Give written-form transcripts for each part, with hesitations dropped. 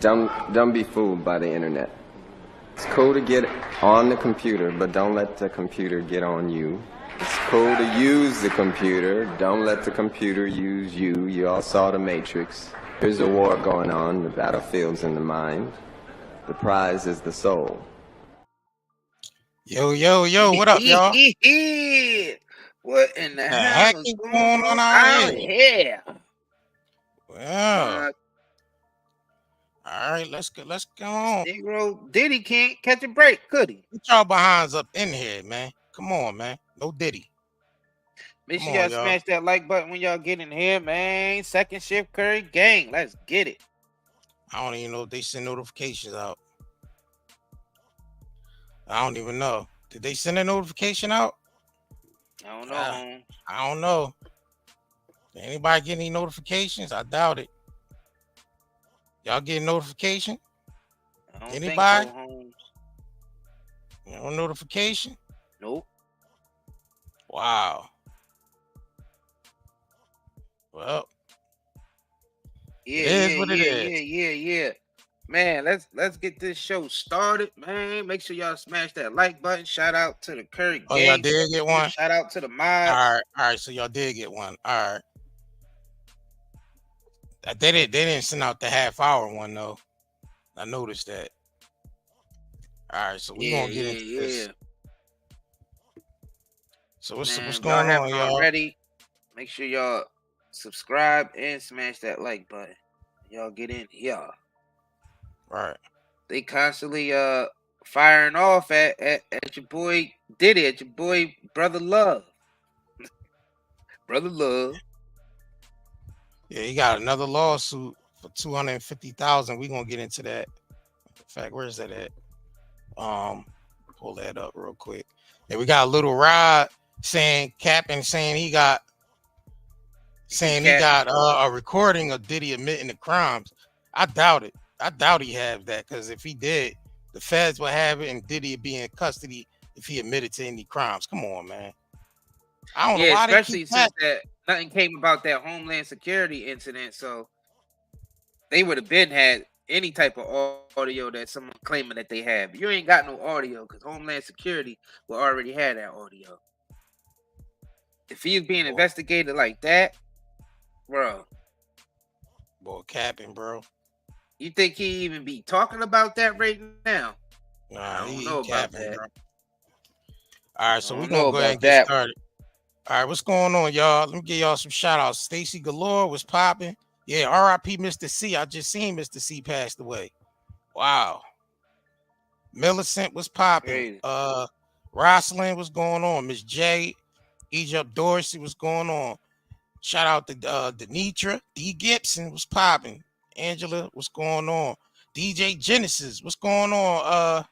Don't be fooled by the internet. It's cool to get on the computer, but don't let the computer get on you. It's cool to use the computer. Don't let the computer use you. You all saw The Matrix. There's a war going on. The battlefield's in the mind. The prize is the soul. Yo, what up, y'all? What in the hell is going on out here? Well, all right, let's go on. Negro Diddy can't catch a break, could he? Get y'all behinds up in here, man. Come on, man. No Diddy. Make sure y'all smash that like button when y'all get in here, man. Second Shift Curry gang. Let's get it. I don't even know if they send notifications out. I don't even know. Did they send a notification out? I don't know. I don't know. Did anybody get any notifications? I doubt it. Y'all get notification? Anybody? Think so, no notification? Nope. Wow. Well, yeah. Man, let's get this show started, man. Make sure y'all smash that like button. Shout out to the Curry gang. Oh, y'all did get one? Shout out to the mods. All right. So y'all did get one. All right. They didn't send out the half-hour one though. I noticed that. All right, so we gonna get into this. So what's going on, y'all? Ready? Make sure y'all subscribe and smash that like button. Y'all get in here. Right. They constantly firing off at your boy Diddy, at your boy Brother Love. Brother Love. Yeah, he got another lawsuit for $250,000. We're gonna get into that. In fact, where's that at? Pull that up real quick. And we got Lil Rod saying he got a recording of Diddy admitting the crimes. I doubt it. I doubt he has that, because if he did, the feds would have it and Diddy would be in custody if he admitted to any crimes. Come on, man. I don't know why especially since that nothing came about that Homeland Security incident, so they would have been had any type of audio that someone claiming that they have. You ain't got no audio because Homeland Security will already have that audio. If he's being investigated like that, bro. Boy, capping, bro. You think he even be talking about that right now? Nah, I don't know about that. Bro. All right, so we're gonna go ahead and get started. All right, what's going on, y'all? Let me give y'all some shout outs. Stacy Galore was popping. Yeah, RIP Mr. C. I just seen Mr. C passed away. Wow. Millicent was popping. Rosalind was going on. Miss J, Egypt Dorsey was going on. Shout out to Denitra. D Gibson was popping. Angela, what's going on? DJ Genesis, what's going on?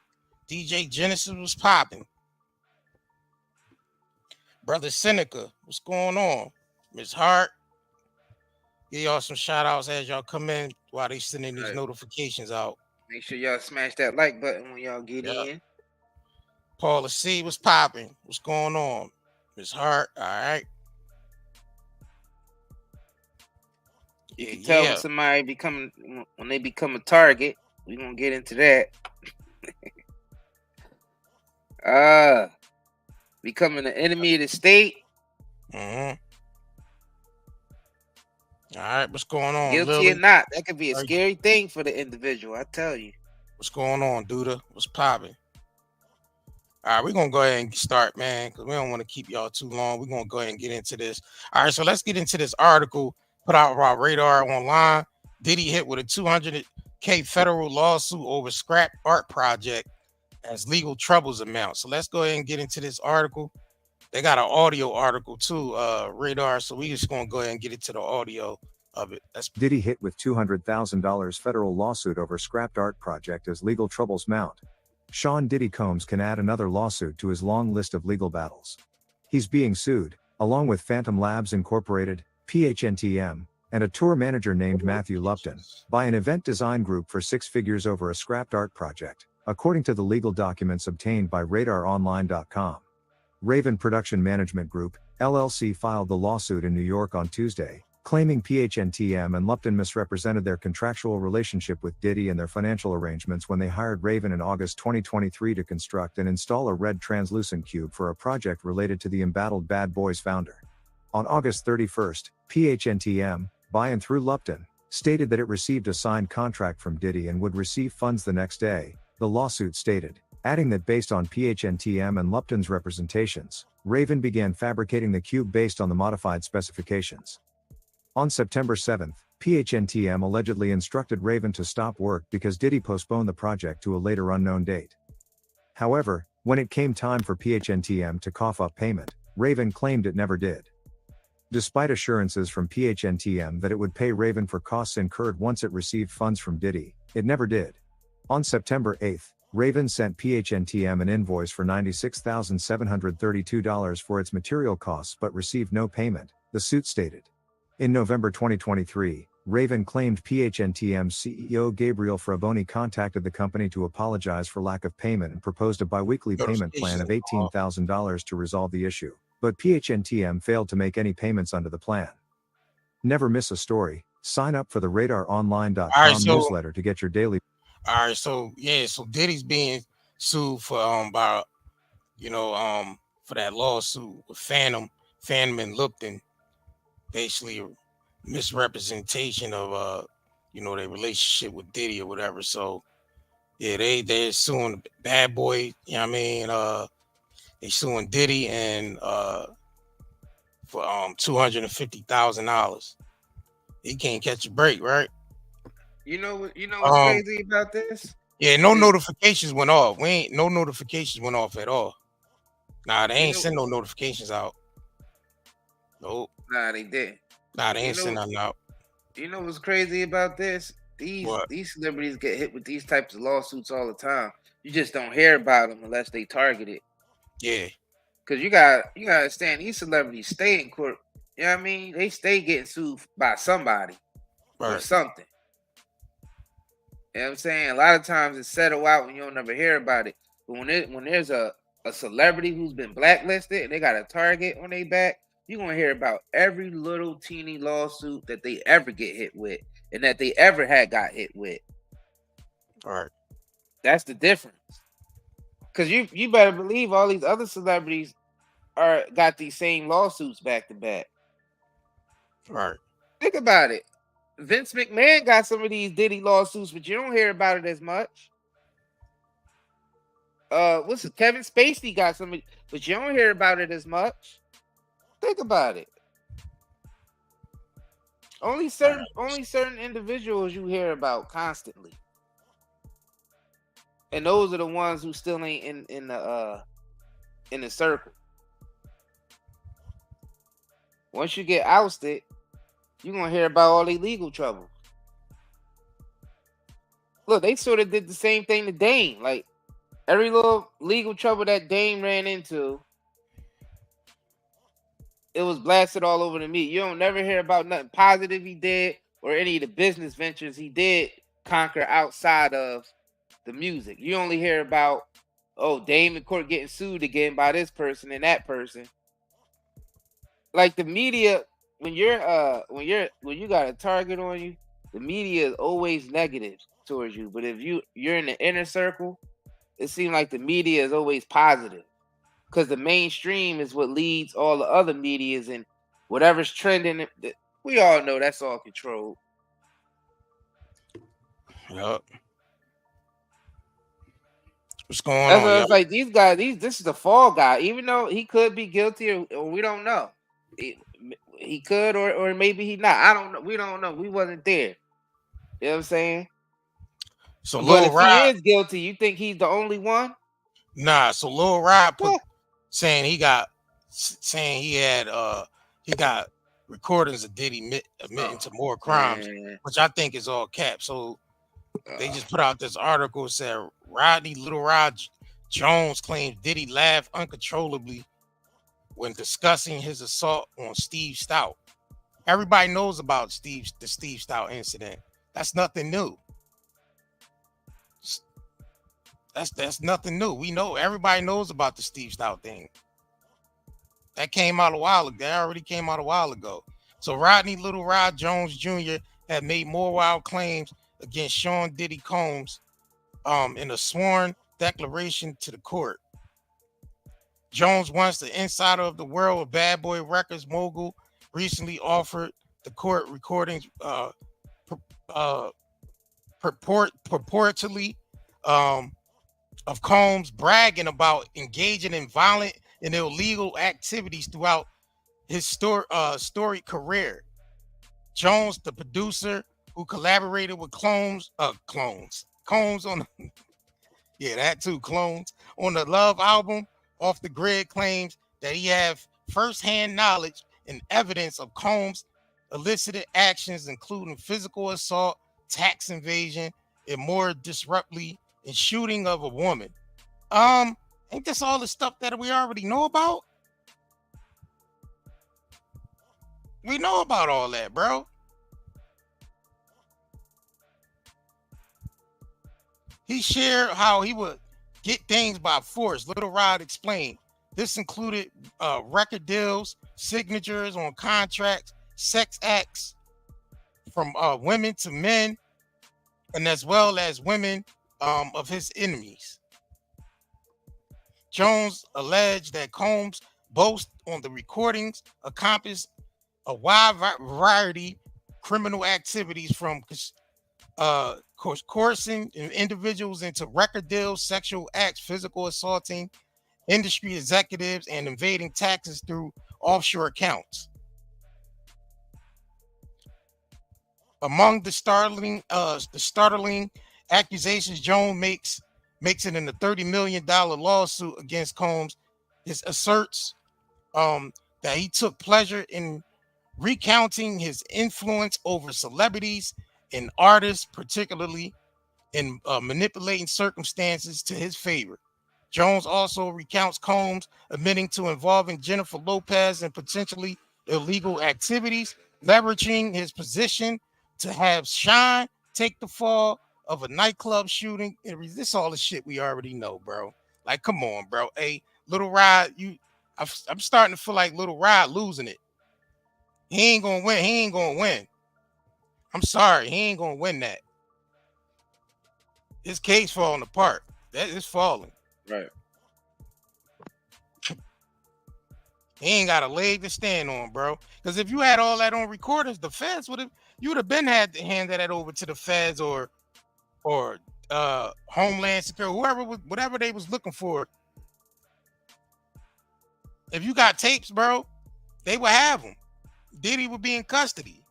DJ Genesis was popping. Brother Seneca, what's going on? Miss Hart, give y'all some shout outs as y'all come in while they sending these notifications out. Make sure y'all smash that like button when y'all get in. Paula C was popping. What's going on? Miss Hart, all right. You can tell when somebody when they become a target. We're gonna get into that. Becoming an enemy of the state. All right, what's going on? Guilty Lily? or not, that could be a scary thing for the individual, I tell you. What's going on, Duda? What's popping? All right, we're gonna go ahead and start, man, because we don't want to keep y'all too long. We're gonna go ahead and get into this. All right, so let's get into this article put out by Radar Online. Diddy hit with a $200K federal lawsuit over scrap art project as legal troubles amount. So let's go ahead and get into this article. They got an audio article too, Radar. So we just gonna go ahead and get into the audio of it. Diddy hit with $200,000 federal lawsuit over scrapped art project as legal troubles mount. Sean Diddy Combs can add another lawsuit to his long list of legal battles. He's being sued, along with Phantom Labs Incorporated, PHNTM, and a tour manager named Matthew Lupton, by an event design group for 6 figures over a scrapped art project, according to the legal documents obtained by RadarOnline.com. Raven Production Management Group, LLC filed the lawsuit in New York on Tuesday, claiming PHNTM and Lupton misrepresented their contractual relationship with Diddy and their financial arrangements when they hired Raven in August 2023 to construct and install a red translucent cube for a project related to the embattled Bad Boys founder. On August 31st, PHNTM, by and through Lupton, stated that it received a signed contract from Diddy and would receive funds the next day, the lawsuit stated, adding that based on PHNTM and Lupton's representations, Raven began fabricating the cube based on the modified specifications. On September 7, PHNTM allegedly instructed Raven to stop work because Diddy postponed the project to a later unknown date. However, when it came time for PHNTM to cough up payment, Raven claimed it never did. Despite assurances from PHNTM that it would pay Raven for costs incurred once it received funds from Diddy, it never did. On September 8, Raven sent PHNTM an invoice for $96,732 for its material costs but received no payment, the suit stated. In November 2023, Raven claimed PHNTM's CEO Gabriel Fraboni contacted the company to apologize for lack of payment and proposed a biweekly payment plan of $18,000 to resolve the issue, but PHNTM failed to make any payments under the plan. Never miss a story. Sign up for the RadarOnline.com newsletter to get your daily. All right, so Diddy's being sued for for that lawsuit with Phantom and Lupton, basically a misrepresentation of their relationship with Diddy or whatever. So yeah, they're suing Bad Boy, they suing Diddy and for $250,000. He can't catch a break, right? You know what's crazy about this? Yeah, no notifications went off. No notifications went off at all. Nah, they ain't send no notifications out. Nope. Nah, they did. Nah, they ain't send nothing out. You know what's crazy about this? These celebrities get hit with these types of lawsuits all the time. You just don't hear about them unless they target it. Yeah. Cause you gotta understand, these celebrities stay in court. You know what I mean? They stay getting sued by somebody or something. You know what I'm saying? A lot of times it's settled out and you don't never hear about it. But when there's a celebrity who's been blacklisted and they got a target on their back, you're gonna hear about every little teeny lawsuit that they ever get hit with and that they ever got hit with. All right. That's the difference. Cause you better believe all these other celebrities got these same lawsuits back to back. All right. Think about it. Vince McMahon got some of these Diddy lawsuits, but you don't hear about it as much. Kevin Spacey got some, but you don't hear about it as much. Think about it. Only certain individuals you hear about constantly, and those are the ones who still ain't in the circle. Once you get ousted, you're gonna hear about all the legal trouble. Look, they sort of did the same thing to Dame. Like every little legal trouble that Dame ran into, it was blasted all over the media. You don't never hear about nothing positive he did or any of the business ventures he did conquer outside of the music. You only hear about, Dame in court getting sued again by this person and that person. Like the media, when you got a target on you, the media is always negative towards you. But if you're in the inner circle, it seems like the media is always positive. Because the mainstream is what leads all the other medias, and whatever's trending, we all know that's all controlled. Yup. What's going on? That's what it's like. These guys, this is the fall guy. Even though he could be guilty, or we don't know. He could, or maybe he not. I don't know. We don't know. We wasn't there. You know what I'm saying? So but Lil Rod, he is guilty, you think he's the only one? Nah. So Lil Rod saying he got recordings of Diddy admitting to more crimes, which I think is all cap. So they just put out this article said Lil Rod Jones claims Diddy laughed uncontrollably when discussing his assault on Steve Stoute. Everybody knows about the Steve Stoute incident. That's nothing new. That's nothing new. We know, everybody knows about the Steve Stoute thing. That came out a while ago. That already came out a while ago. So Rodney Little Rod Jones Jr. had made more wild claims against Sean Diddy Combs in a sworn declaration to the court. Jones, once the insider of the world of Bad Boy Records mogul, recently offered the court recordings purportedly of Combs bragging about engaging in violent and illegal activities throughout his storied career. Jones, the producer who collaborated with Combs on Clones on the Love album Off the Grid, claims that he have firsthand knowledge and evidence of Combs' illicit actions, including physical assault, tax evasion, and more disruptly, in shooting of a woman. Ain't this all the stuff that we already know about? We know about all that, bro. He shared how he would get things by force. Little Rod explained. This included record deals, signatures on contracts, sex acts from women to men, and as well as women of his enemies. Jones alleged that Combs boast on the recordings accomplished a wide variety of criminal activities, from coercing individuals into record deals, sexual acts, physical assaulting industry executives, and evading taxes through offshore accounts. Among the startling accusations Jones makes it in a $30 million lawsuit against Combs. His asserts that he took pleasure in recounting his influence over celebrities and artists, particularly in manipulating circumstances to his favor. Jones also recounts Combs admitting to involving Jennifer Lopez in potentially illegal activities, leveraging his position to have Sean take the fall of a nightclub shooting. This all the shit we already know, bro. Like, come on, bro. Hey, Little Rod, I'm starting to feel like Little Rod losing it. He ain't gonna win. He ain't gonna win. I'm sorry, he ain't gonna win that. His case falling apart. That is falling. Right. He ain't got a leg to stand on, bro. Because if you had all that on recorders, the feds you would have been had to hand that over to the feds or Homeland Security, whatever they was looking for. If you got tapes, bro, they would have them. Diddy would be in custody.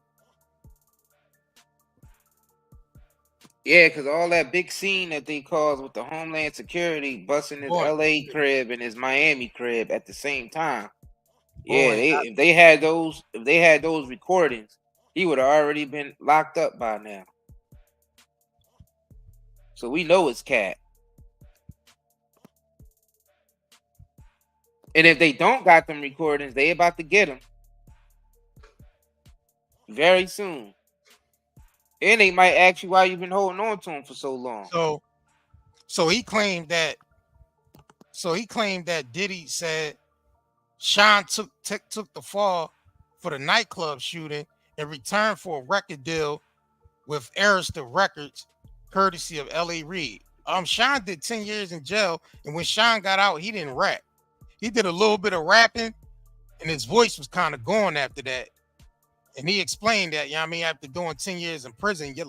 Yeah, because all that big scene that they caused with the Homeland Security busting his LA crib and his Miami crib at the same time. Yeah, if they had those recordings, he would have already been locked up by now. So we know it's cat. And if they don't got them recordings, they about to get them very soon. And they might ask you why you've been holding on to him for so long. So he claimed that Diddy said Sean took the fall for the nightclub shooting in return for a record deal with Arista Records, courtesy of L.A. Reid. Sean did 10 years in jail, and when Sean got out, he didn't rap. He did a little bit of rapping, and his voice was kind of gone after that. And he explained that, after doing 10 years in prison, your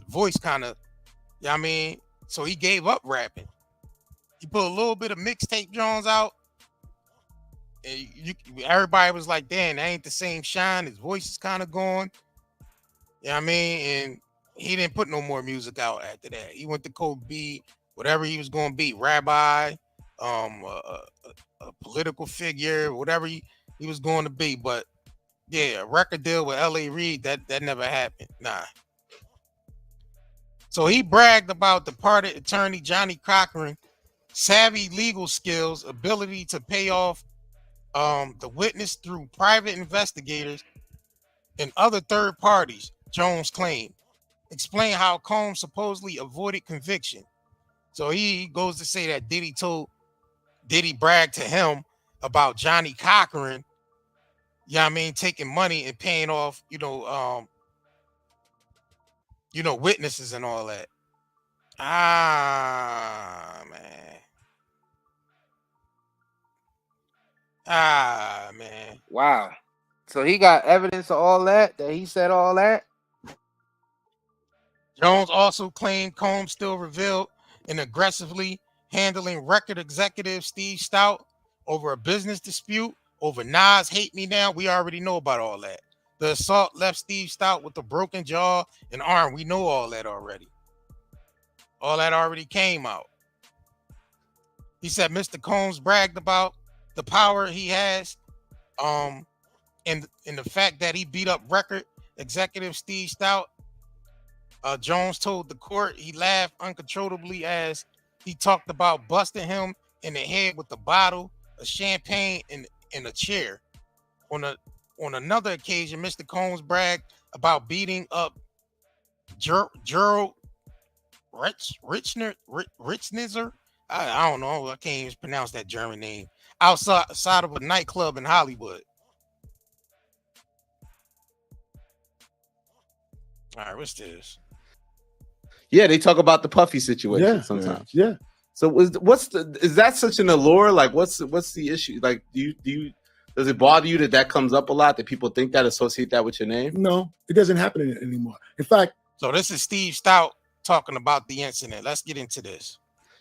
voice kind of, so he gave up rapping. He put a little bit of mixtape Jones out, and everybody was like, damn, that ain't the same Sean. His voice is kind of gone. And he didn't put no more music out after that. He went to Kobe, whatever he was going to be, rabbi, a political figure, whatever he was going to be. But yeah, a record deal with L.A. Reid, that never happened. Nah. So he bragged about departed attorney Johnny Cochran, savvy legal skills, ability to pay off the witness through private investigators and other third parties, Jones claimed. Explain how Combs supposedly avoided conviction. So he goes to say that Diddy bragged to him about Johnny Cochran, I mean, taking money and paying off, witnesses and all that. Man. Wow. So he got evidence of all that he said all that? Jones also claimed Combs still revealed and aggressively handling record executive Steve Stoute over a business dispute over Nas Hate Me Now. We already know about all that. The assault left Steve Stoute with a broken jaw and arm. We know all that already. All that already came out. He said Mr. Combs bragged about the power he has, and the fact that he beat up record executive Steve Stoute. Jones told the court he laughed uncontrollably as he talked about busting him in the head with a bottle of champagne in a chair. On another occasion, Mr. Combs bragged about beating up Gerald Richnitzer. I don't know. I can't even pronounce that German name. Outside of a nightclub in Hollywood. All right, what's this? Yeah, they talk about the Puffy situation sometimes. Yeah. So is that such an allure? Like, what's the issue? Like, does it bother you that comes up a lot? That people think that, associate that with your name? No, it doesn't happen anymore. In fact, so this is Steve Stoute talking about the incident. Let's get into this.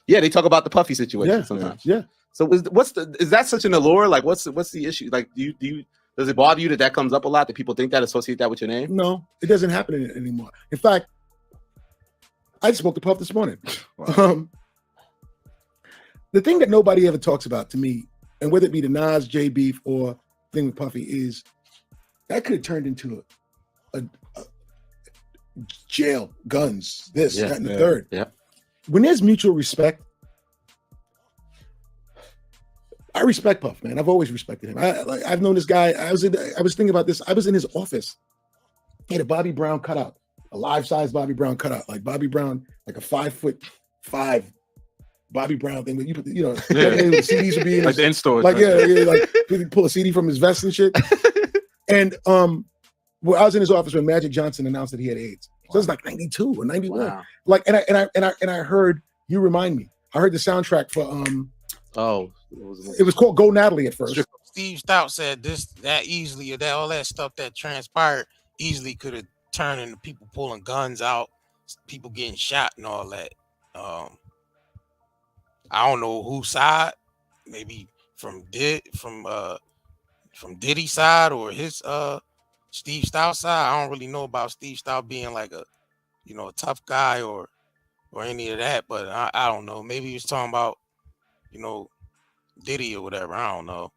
Yeah, they talk about the Puffy situation sometimes. Yeah. So is that such an allure? Like, what's the issue? Like, does it bother you that comes up a lot? That people think that, associate that with your name? No, it doesn't happen anymore. In fact, I just spoke to Puff this morning. Wow. The thing that nobody ever talks about to me, and whether it be the Nas, J beef, or thing with Puffy, is that could have turned into a jail, guns, this, that, and the third. Yeah. When there's mutual respect, I respect Puff, man. I've always respected him. I've known this guy. I was thinking about this. I was in his office. He had a Bobby Brown cutout, a life-size Bobby Brown cutout, like Bobby Brown, like a 5'5" Bobby Brown thing. You put, CDs would be in like the in-store. Like like he pull a CD from his vest and shit. And I was in his office when Magic Johnson announced that he had AIDS. So it was like 92 or 91. Wow. Like, and I heard You Remind Me. I heard the soundtrack for it was called Go Natalie at first. Steve Stoute said that easily, or that all that stuff that transpired easily could have turned into people pulling guns out, people getting shot and all that. I don't know whose side, maybe from Diddy's side or his Steve Stoute side. I don't really know about Steve Stoute being like a tough guy or any of that, but I don't know. Maybe he was talking about Diddy or whatever. I don't know.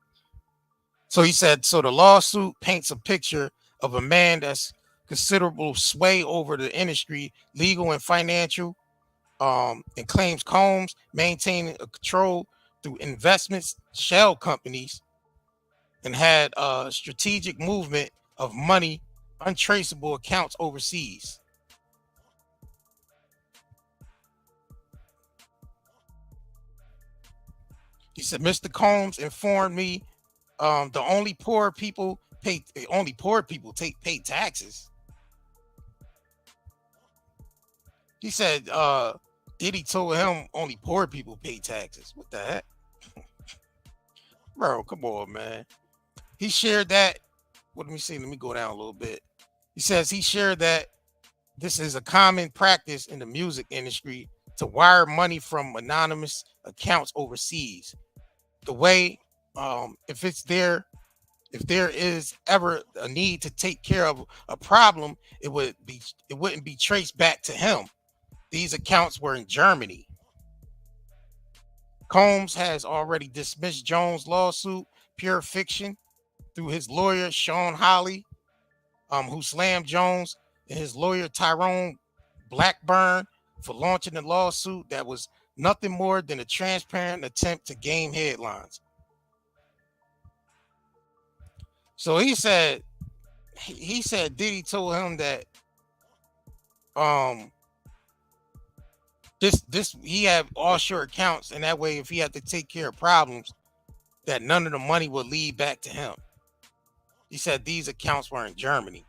So he said, so the lawsuit paints a picture of a man that's considerable sway over the industry, legal and financial, and claims Combs maintaining a control through investments, shell companies, and had a strategic movement of money, untraceable accounts overseas. He said, Mr. Combs informed me the only poor people pay taxes. He said Diddy told him only poor people pay taxes. What the heck? Bro, come on, man. He shared that. Let me go down a little bit. He says he shared that this is a common practice in the music industry to wire money from anonymous accounts overseas. The way, if there is ever a need to take care of a problem, it wouldn't be traced back to him. These accounts were in Germany. Combs has already dismissed Jones' lawsuit, pure fiction, through his lawyer Sean Holly, who slammed Jones, and his lawyer Tyrone Blackburn for launching the lawsuit that was nothing more than a transparent attempt to game headlines. So he said Diddy told him that this he had offshore accounts, and that way if he had to take care of problems, that none of the money would lead back to him. He said these accounts were in Germany.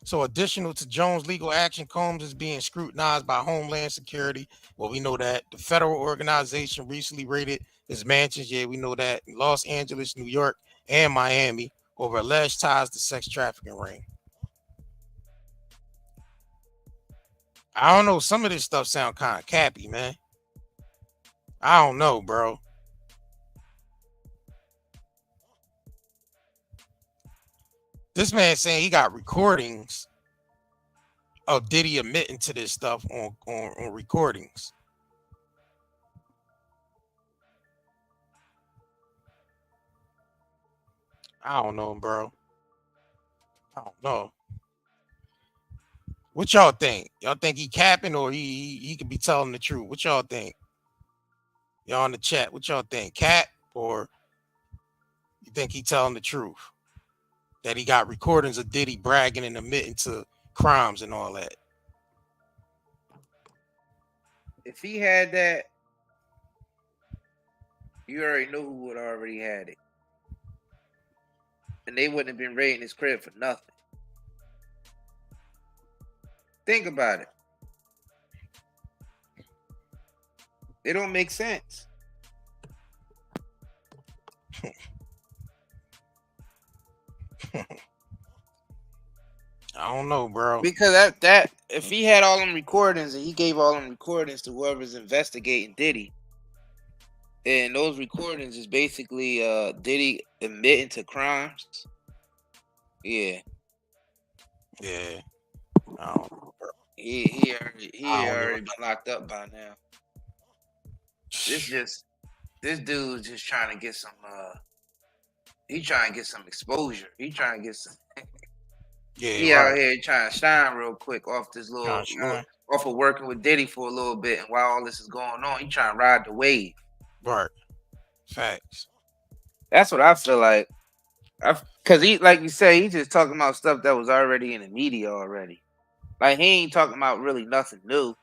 So additional to Jones' legal action, Combs is being scrutinized by Homeland Security. Well, we know that. The federal organization recently raided his mansions. Yeah, we know that. In Los Angeles, New York, and Miami over alleged ties to sex trafficking ring. I don't know. Some of this stuff sound kind of cappy, man. I don't know, bro. This man saying he got recordings of Diddy admitting to this stuff on recordings. I don't know, bro. I don't know. What y'all think? Y'all think he capping or he could be telling the truth? What y'all think? Y'all in the chat, what y'all think? Cap or you think he telling the truth? That he got recordings of Diddy bragging and admitting to crimes and all that. If he had that, you already know who would already had it. And they wouldn't have been raiding his crib for nothing. Think about it. It don't make sense. I don't know, bro. Because that if he had all them recordings and he gave all them recordings to whoever's investigating Diddy, and those recordings is basically Diddy admitting to crimes. Yeah. Yeah. I don't know, bro. He already been locked up by now. This dude's just trying to get some he's trying to get some exposure. He trying to get some he out here trying to shine real quick off this off of working with Diddy for a little bit, and while all this is going on, he trying to ride the wave. Right. Facts. That's what I feel like. Cause he, like you say, he's just talking about stuff that was already in the media already. Like he ain't talking about really nothing new.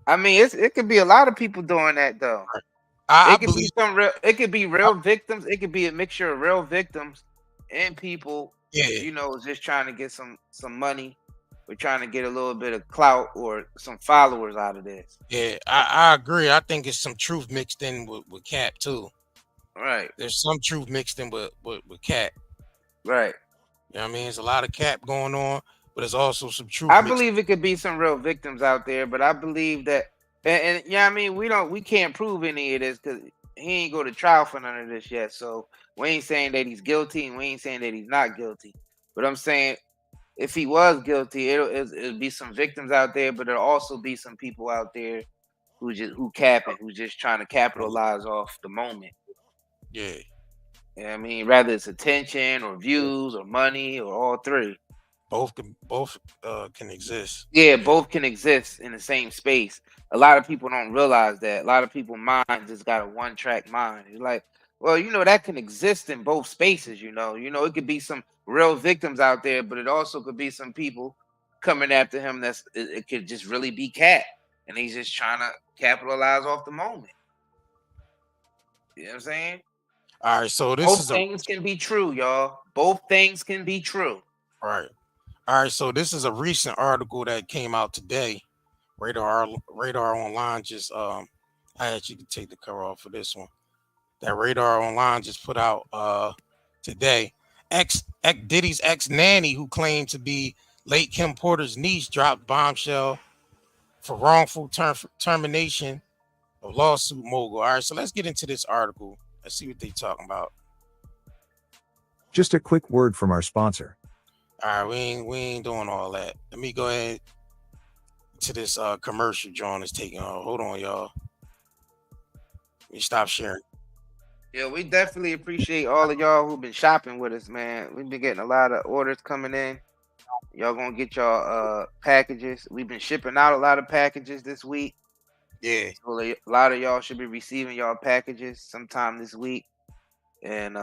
I mean, it could be a lot of people doing that though. It could be real victims. It could be a mixture of real victims and people. Yeah. You know, just trying to get some money. We're trying to get a little bit of clout or some followers out of this. Yeah, I agree. I think it's some truth mixed in with Cap too. Right. There's some truth mixed in with Cap. Right. You know what I mean? There's a lot of Cap going on, but there's also some truth. I believe it could be some real victims out there, but I believe that, and yeah, I mean, we can't prove any of this because he ain't go to trial for none of this yet. So we ain't saying that he's guilty, and we ain't saying that he's not guilty. But I'm saying if he was guilty, it'll be some victims out there, but there'll also be some people out there who capping, who's just trying to capitalize off the moment. Yeah. Yeah, I mean, rather it's attention or views or money or all three. Both can exist. Yeah, both can exist in the same space. A lot of people don't realize that. A lot of people's mind just got a one-track mind. You're like, well, you know, that can exist in both spaces, you know. You know, it could be some real victims out there, but it also could be some people coming after him it could just really be Cat. And he's just trying to capitalize off the moment. You know what I'm saying? All right, so both things can be true, y'all. Both things can be true. All right, so this is a recent article that came out today. Radar Online just I actually can take the cover off for this one. That Radar Online just put out today. Diddy's ex nanny, who claimed to be late Kim Porter's niece, dropped bombshell for wrongful termination of lawsuit mogul. All right, so let's get into this article. Let's see what they're talking about. Just a quick word from our sponsor. All right, we ain't doing all that. Let me go ahead to this commercial John is taking on. Hold on, y'all. Let me stop sharing. Yeah, we definitely appreciate all of y'all who've been shopping with us, man. We've been getting a lot of orders coming in. Y'all gonna get y'all packages. We've been shipping out a lot of packages this week. Yeah. So a lot of y'all should be receiving y'all packages sometime this week. And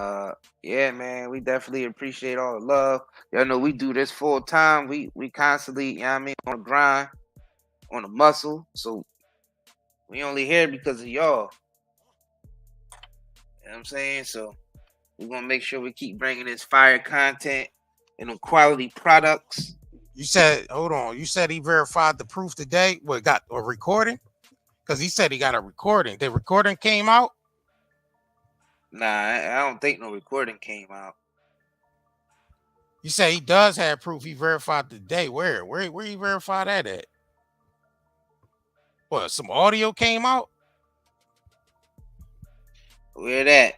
yeah, man, we definitely appreciate all the love. Y'all know we do this full time. We constantly, you know what I mean, on the grind, on the muscle. So we only here because of y'all. You know what I'm saying? So we're gonna make sure we keep bringing this fire content and the quality products. You said, hold on. You said he verified the proof today. What, got a recording? Because he said he got a recording. The recording came out? Nah, I don't think no recording came out. You say he does have proof. He verified today. Where he verified that at? What, some audio came out? Where that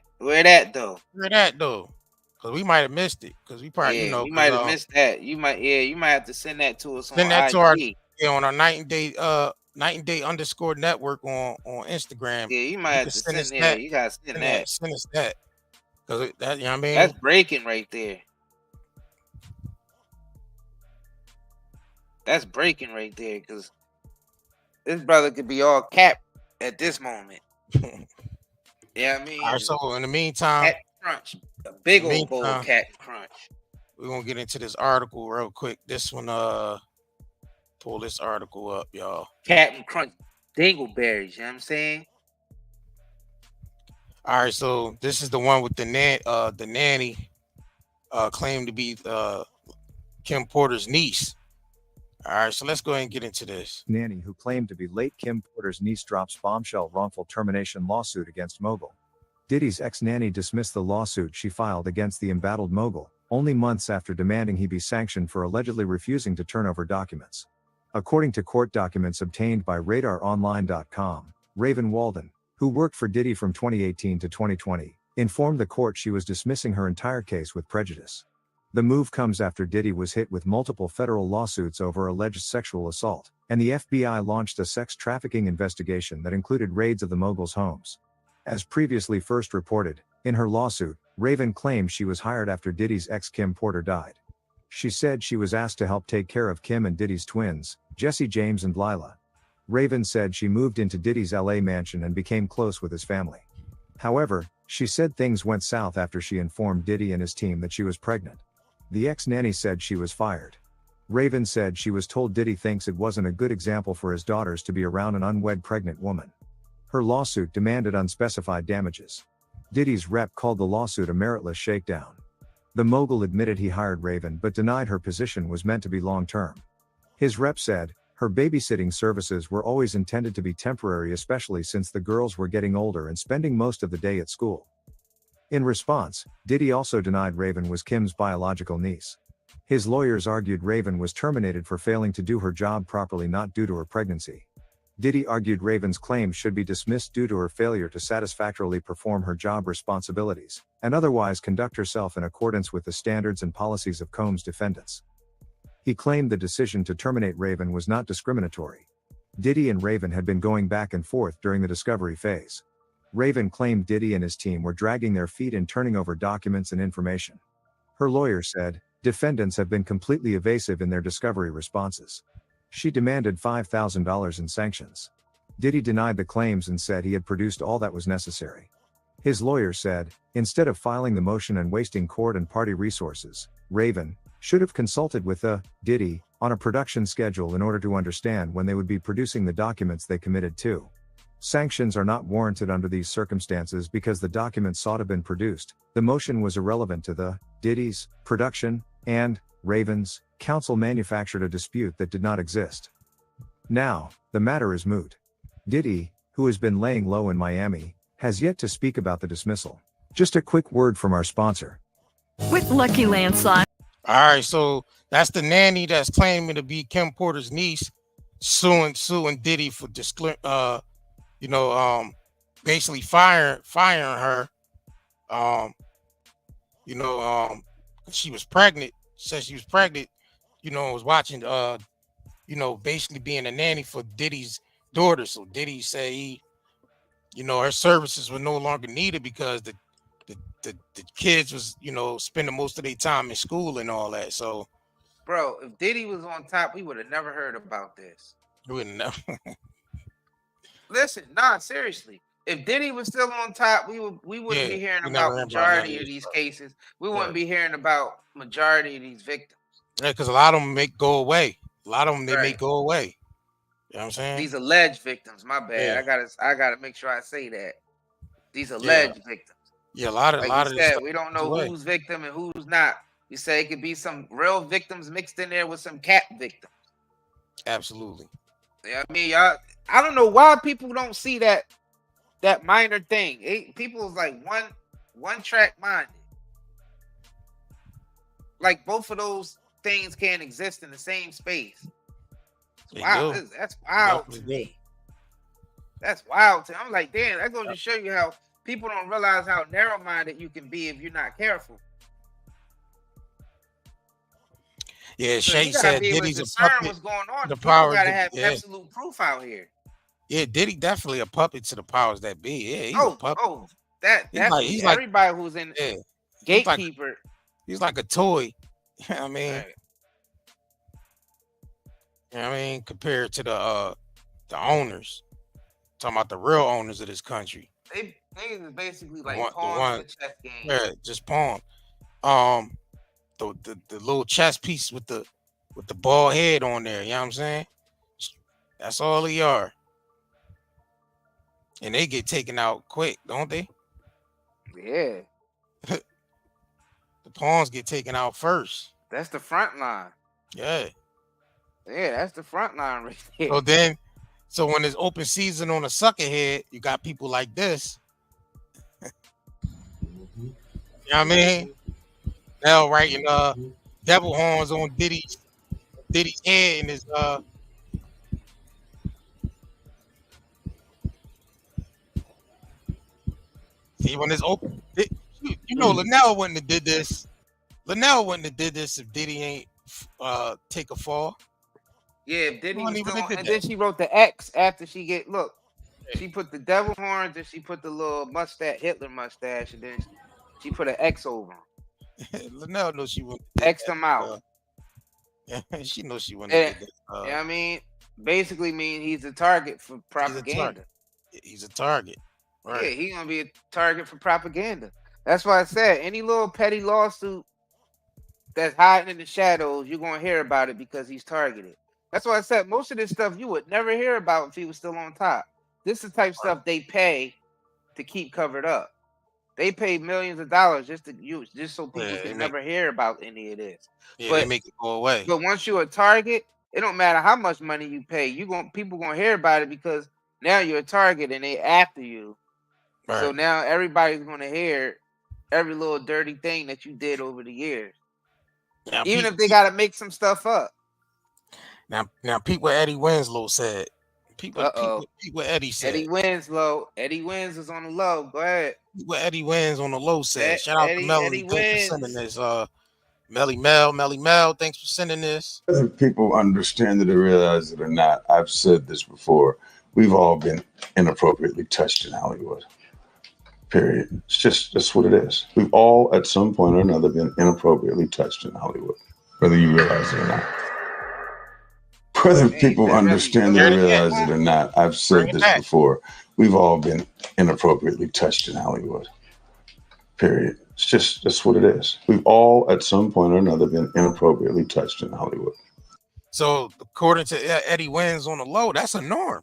though? Where that though? Because we might have missed it. Because we probably, Yeah, we might have missed that. You might have to send that to us on IG. On our night and day _ network on Instagram. Yeah, you might have to send that. You gotta send that. Send us that. Because that, you know what I mean? That's breaking right there. That's breaking right there, because this brother could be all cap at this moment. Yeah, I mean. All right, so in the meantime, Cat crunch, a big old bowl of cat crunch. We're gonna get into this article real quick. This one, pull this article up, y'all. Captain Crunch dingleberries, you know what I'm saying? All right, so this is the one with the nanny claimed to be Kim Porter's niece. All right, so let's go ahead and get into this. Nanny who claimed to be late Kim Porter's niece drops bombshell wrongful termination lawsuit against mogul. Diddy's ex-nanny dismissed the lawsuit she filed against the embattled mogul, only months after demanding he be sanctioned for allegedly refusing to turn over documents. According to court documents obtained by RadarOnline.com, Raven Walden, who worked for Diddy from 2018 to 2020, informed the court she was dismissing her entire case with prejudice. The move comes after Diddy was hit with multiple federal lawsuits over alleged sexual assault, and the FBI launched a sex trafficking investigation that included raids of the mogul's homes. As previously first reported, in her lawsuit, Raven claimed she was hired after Diddy's ex Kim Porter died. She said she was asked to help take care of Kim and Diddy's twins, Jesse James and Lila. Raven said she moved into Diddy's LA mansion and became close with his family. However, she said things went south after she informed Diddy and his team that she was pregnant. The ex-nanny said she was fired. Raven said she was told Diddy thinks it wasn't a good example for his daughters to be around an unwed pregnant woman. Her lawsuit demanded unspecified damages. Diddy's rep called the lawsuit a meritless shakedown. The mogul admitted he hired Raven but denied her position was meant to be long-term. His rep said, her babysitting services were always intended to be temporary, especially since the girls were getting older and spending most of the day at school. In response, Diddy also denied Raven was Kim's biological niece. His lawyers argued Raven was terminated for failing to do her job properly, not due to her pregnancy. Diddy argued Raven's claims should be dismissed due to her failure to satisfactorily perform her job responsibilities, and otherwise conduct herself in accordance with the standards and policies of Combs' defendants. He claimed the decision to terminate Raven was not discriminatory. Diddy and Raven had been going back and forth during the discovery phase. Raven claimed Diddy and his team were dragging their feet in turning over documents and information. Her lawyer said, defendants have been completely evasive in their discovery responses. She demanded $5,000 in sanctions. Diddy denied the claims and said he had produced all that was necessary. His lawyer said, instead of filing the motion and wasting court and party resources, Raven should have consulted with Diddy on a production schedule in order to understand when they would be producing the documents they committed to. Sanctions are not warranted under these circumstances because the documents sought have been produced. The motion was irrelevant to Diddy's production, and Raven's counsel manufactured a dispute that did not exist. Now, the matter is moot. Diddy, who has been laying low in Miami, has yet to speak about the dismissal. Just a quick word from our sponsor. With Lucky Land Slots. All right, so that's the nanny that's claiming to be Kim Porter's niece, suing Diddy for basically firing her. She was pregnant. Said she was pregnant. Was watching. Basically being a nanny for Diddy's daughter. So Diddy said her services were no longer needed because the kids was spending most of their time in school and all that. So, bro, if Diddy was on top, we would have never heard about this. We wouldn't know. Listen, seriously. if Diddy was still on top, we wouldn't be hearing about majority of these cases. We wouldn't be hearing about majority of these victims. Yeah, because a lot of them make go away. A lot of them they make go away. You know what I'm saying? These alleged victims. My bad. Yeah. I gotta make sure I say that. These alleged victims. Yeah, a lot of this stuff we don't know who's victim and who's not. You say it could be some real victims mixed in there with some cat victims. Absolutely. Yeah, I mean, y'all. I don't know why people don't see that minor thing. People's like one track minded. Like both of those things can't exist in the same space. Wow, that's wild to me. That's wild to me. I'm like, damn, that's going to show you how people don't realize how narrow-minded you can be if you're not careful. Yeah, so Shay said Diddy's a puppet. What's going on? The power got to have absolute proof out here. Yeah, Diddy definitely a puppet to the powers that be. Yeah, he's a puppet. Oh, he's everybody like, who's in gatekeeper. He's like a toy. You know what I mean? Right. You know what I mean? Compared to the owners. Talking about the real owners of this country. They is basically like pawns in the chess game. Yeah, just pawn. The little chess piece with the bald head on there, you know what I'm saying? That's all they are. And they get taken out quick, don't they? Yeah. The pawns get taken out first. That's the front line. Yeah. Yeah, that's the front line right there. So when it's open season on a sucker head, you got people like this. You know what I mean? Now writing devil horns on Diddy's head and his see when it's open. You know, Luenell wouldn't have did this. Luenell wouldn't have did this if Diddy ain't take a fall. Yeah, Diddy was still on, and then she wrote the X after she she put the devil horns and she put the little mustache, Hitler mustache, and then she put an X over him. Luenell knows she wouldn't X him out. She knows she wouldn't have did that. Yeah, I mean, basically mean he's a target for propaganda. He's a target. Right. Yeah, he's gonna be a target for propaganda. That's why I said any little petty lawsuit that's hiding in the shadows, you're gonna hear about it because he's targeted. That's why I said most of this stuff you would never hear about if he was still on top. This is the type of stuff they pay to keep covered up. They pay millions of dollars just so people can never hear about any of this. Yeah, but they make it go away. But once you're a target, it don't matter how much money you pay. People gonna hear about it because now you're a target and they after you. Right. So now everybody's gonna hear every little dirty thing that you did over the years. Now, even if they gotta make some stuff up. Now peep what Eddie Winslow said. Peep what Eddie said. Eddie Winslow is on the low. Go ahead. Peep what Eddie Wins on the low said. Shout out to Melanie. Thanks for sending this. Melly Mel, thanks for sending this. Whether people understand it or realize it or not, I've said this before. We've all been inappropriately touched in Hollywood. Period. That's what it is. We've all at some point or another been inappropriately touched in Hollywood, whether you realize it or not. Whether people understand it or realize it or not, I've said this before. We've all been inappropriately touched in Hollywood. Period. That's what it is. We've all at some point or another been inappropriately touched in Hollywood. So according to Eddie Wins on the low, that's a norm.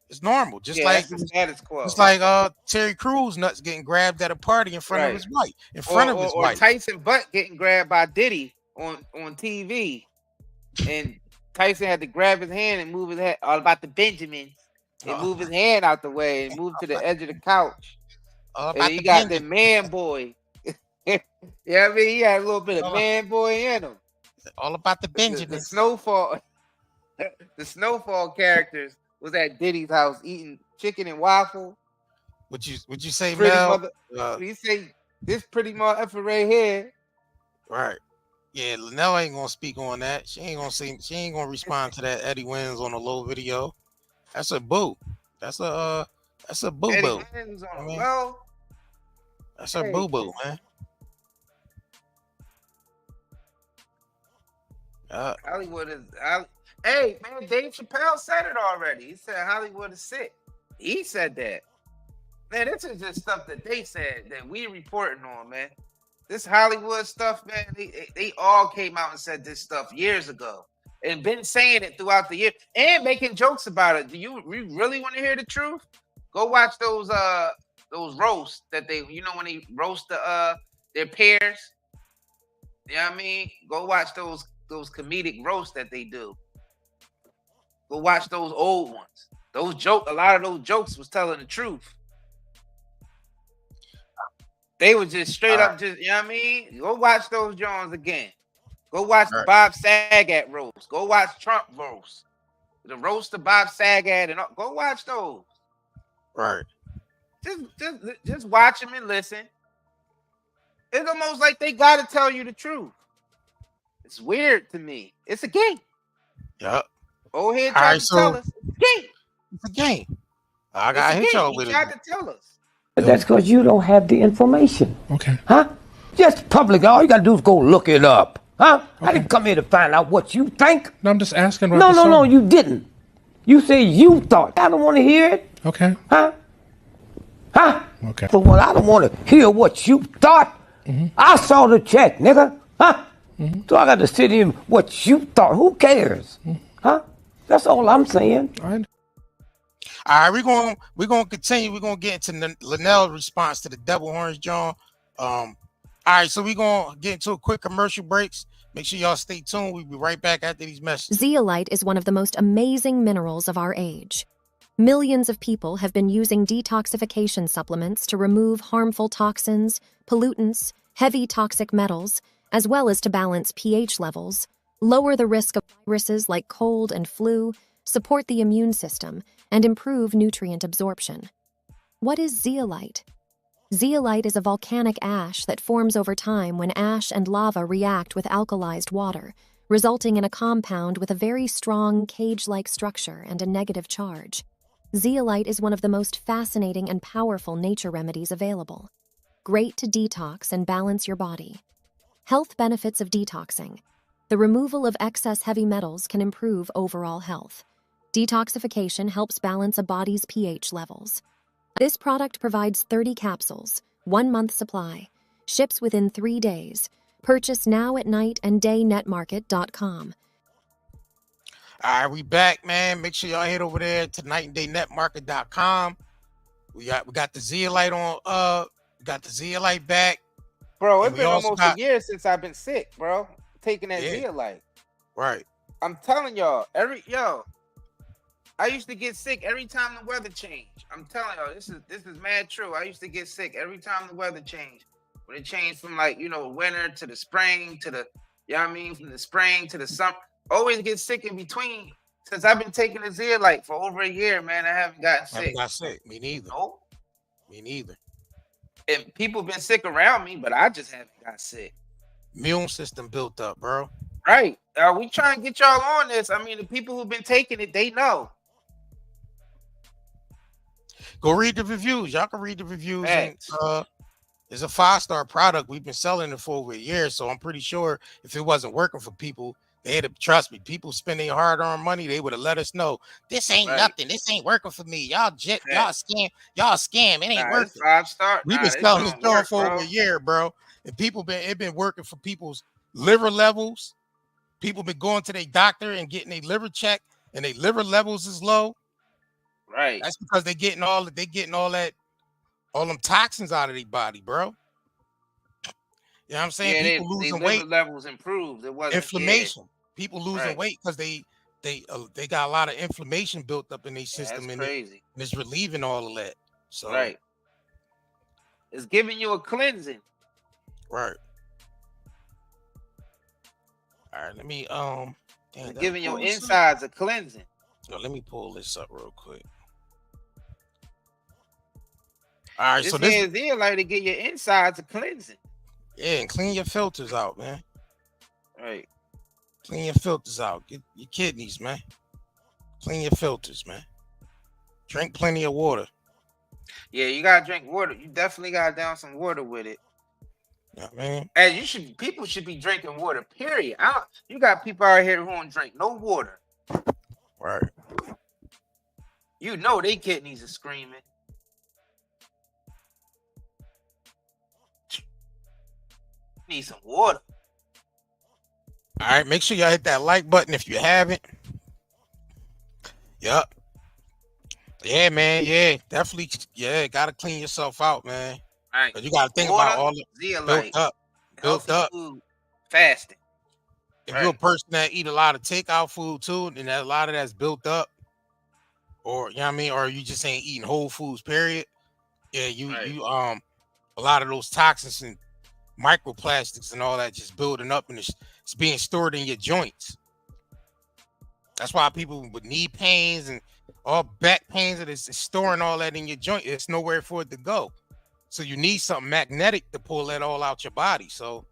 It's normal, just like status quo. It's like Terry Crews nuts getting grabbed at a party in front of his wife, or Tyson Butt getting grabbed by Diddy on TV, and Tyson had to grab his hand and move his head. All about the Benjamins, and move his hand out the way and move to the edge of the couch. And you got the man boy. Yeah, I mean, he had a little bit of man boy in him. All about the Benjamins. The snowfall characters was at Diddy's house eating chicken and waffle. Would you say, Mel? You say this pretty motherfucker right here. Right. Yeah, Luenell ain't gonna speak on that. She ain't gonna respond to that Eddie Wins on the low video. That's a boo. That's a boo boo. That's a boo boo, man. Hollywood is. Hey, man, Dave Chappelle said it already. He said Hollywood is sick. He said that. Man, this is just stuff that they said that we reporting on, man. This Hollywood stuff, man, they all came out and said this stuff years ago and been saying it throughout the year and making jokes about it. Do you really want to hear the truth? Go watch those roasts that they, when they roast their peers. You know what I mean? Go watch those comedic roasts that they do. Go watch those old ones. A lot of those jokes was telling the truth. They were just straight up, you know what I mean? Go watch those Jones again. Go watch the Bob Saget roast. Go watch Trump roast. The roast of Bob Saget and go watch those. Right. Just watch them and listen. It's almost like they gotta tell you the truth. It's weird to me. It's a game. Yep. Old head tried to tell us. It's a game. It's a game. I gotta hit y'all with it. He tried to tell us. But that's because you don't have the information. Okay. Huh? Just public. All you got to do is go look it up. Huh? Okay. I didn't come here to find out what you think. No, I'm just asking. No, you didn't. You say you thought. I don't want to hear it. Okay. Huh? Okay. So when I don't want to hear what you thought, I saw the check, nigga. Huh? So I got to sit in what you thought. Who cares? Huh? That's all I'm saying. All right, we're gonna continue. We're gonna get into Luenell's response to the Devil Orange John. All right, so we're gonna get into a quick commercial breaks. Make sure y'all stay tuned. We'll be right back after these messages. Zeolite is one of the most amazing minerals of our age. Millions of people have been using detoxification supplements to remove harmful toxins, pollutants, heavy toxic metals, as well as to balance pH levels, lower the risk of viruses like cold and flu, support the immune system, and improve nutrient absorption. What is zeolite? Zeolite is a volcanic ash that forms over time when ash and lava react with alkalized water, resulting in a compound with a very strong cage-like structure and a negative charge. Zeolite is one of the most fascinating and powerful nature remedies available. Great to detox and balance your body. Health benefits of detoxing. The removal of excess heavy metals can improve overall health. Detoxification helps balance a body's pH levels. This product provides 30 capsules, 1 month supply, ships within 3 days. Purchase now at nightanddaynetmarket.com. All right, we back, man. Make sure y'all head over there to nightanddaynetmarket.com. We got the Zeolite on. We got the Zeolite back. Bro, it's been almost a year since I've been sick, bro. Taking that Zeolite. Right. I'm telling y'all, I used to get sick every time the weather changed. I'm telling y'all, this is mad true. I used to get sick every time the weather changed. When it changed from winter to the spring to the, from the spring to the summer. Always get sick in between. Since I've been taking the Zeolite for over a year, man, I haven't gotten sick. I haven't got sick. Me neither. No. Me neither. And people been sick around me, but I just haven't got sick. Immune system built up, bro. Right. We trying to get y'all on this. I mean, the people who've been taking it, they know. Go read the reviews. Y'all can read the reviews. And, it's a 5-star product. We've been selling it for over a year, so I'm pretty sure if it wasn't working for people, they had to trust me. People spending hard-earned money, they would have let us know this ain't nothing. This ain't working for me. Y'all scam. Y'all scam. It ain't working. 5-star. We've been selling this joint for over a year, bro. And it been working for people's liver levels. People been going to their doctor and getting their liver checked, and their liver levels is low. Right. That's because they getting all them toxins out of their body, bro. You know what I'm saying? Yeah, people losing weight. Levels improved. It wasn't inflammation. People losing weight because they got a lot of inflammation built up in their system, that's and crazy. It's relieving all of that. So it's giving you a cleansing. Right. All right. Let me it's giving your insides a cleansing. So let me pull this up real quick. All right, this so this is Zeolite to get your insides a cleansing. Yeah, and clean your filters out, man. Right. Clean your filters out. Get your kidneys, man. Clean your filters, man. Drink plenty of water. Yeah, you gotta drink water. You definitely gotta down some water with it. Yeah, man. And people should be drinking water, period. You got people out here who don't drink no water. Right. You know they kidneys are screaming. Need some water. All right, make sure y'all hit that like button if you haven't. Yep. Yeah, man. Yeah, definitely. Yeah, gotta clean yourself out, man. All right. Cause you gotta think Water, about all the Zeolite, built up. Food, fasting. If you're a person that eat a lot of takeout food too, and that a lot of that's built up, or you know what I mean, or you just ain't eating whole foods, period. Yeah, you a lot of those toxins and microplastics and all that just building up and it's being stored in your joints. That's why people with knee pains and all back pains that is storing all that in your joint. It's nowhere for it to go. So you need something magnetic to pull that all out your body. So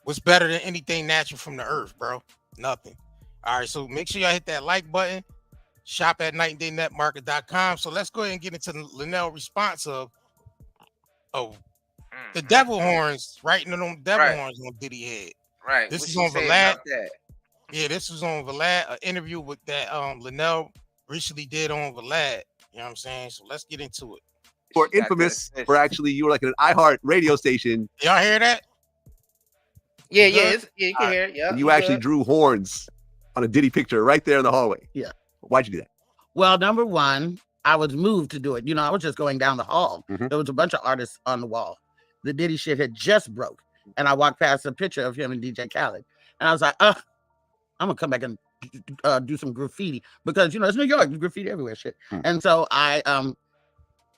what's better than anything natural from the earth, bro? Nothing. All right, so make sure y'all hit that like button. Shop at nightanddaynetmarket.com. So let's go ahead and get into the Luenell response of the devil horns, writing on devil horns on Diddy head. Right. This is on Vlad. Yeah, this was on Vlad, an interview with that Luenell recently did on Vlad. You know what I'm saying? So let's get into it. For infamous, for actually, you were like an iHeart radio station. Y'all hear that? Yeah, you can hear it. Yeah. And you actually drew horns on a Diddy picture right there in the hallway. Yeah. Why'd you do that? Well, number one, I was moved to do it. You know, I was just going down the hall. There was a bunch of artists on the wall. The Diddy shit had just broke. And I walked past a picture of him and DJ Khaled. And I was like, I'm going to come back and do some graffiti. Because, you know, it's New York. There's graffiti everywhere, shit. And so I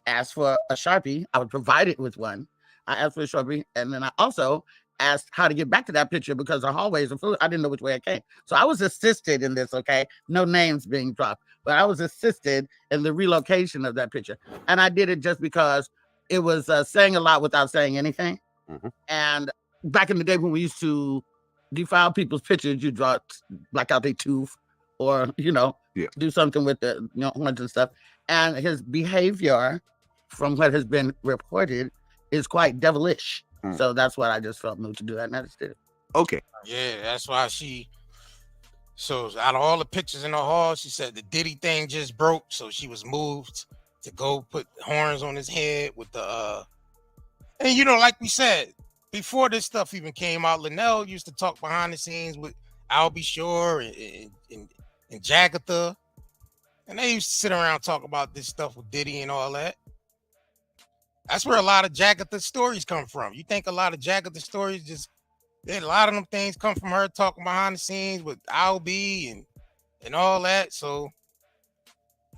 asked for a Sharpie. I was provided with one. I asked for a Sharpie. And then I also asked how to get back to that picture because the hallways are full. I didn't know which way I came. So I was assisted in this, okay? No names being dropped. But I was assisted in the relocation of that picture. And I did it just because it was saying a lot without saying anything. And back in the day when we used to defile people's pictures, you draw black out their tooth or, you know, do something with the horns and stuff. And his behavior, from what has been reported, is quite devilish. So that's what I just felt moved to do that, and I just did it. Okay. Yeah, that's why so out of all the pictures in the hall, she said the Diddy thing just broke, so she was moved to go put horns on his head with the and you know, like we said, before this stuff even came out, Luenell used to talk behind the scenes with I'll Be Sure and Jaguar, and they used to sit around and talk about this stuff with Diddy and all that. That's where a lot of Jaguar stories come from. You think a lot of Jaguar stories a lot of them things come from her talking behind the scenes with I'll Be and all that. So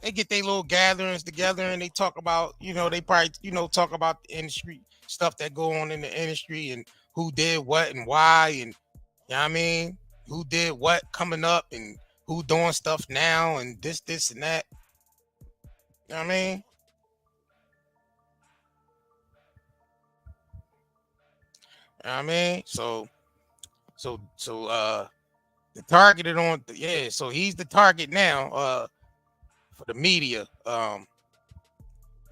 they get their little gatherings together and they talk about, you know, they probably, you know, talk about the industry stuff that go on in the industry and who did what and why and, you know what I mean, who did what coming up and who doing stuff now and this and that. You know what I mean? You know what I mean? So the targeted on so he's the target now for the media, for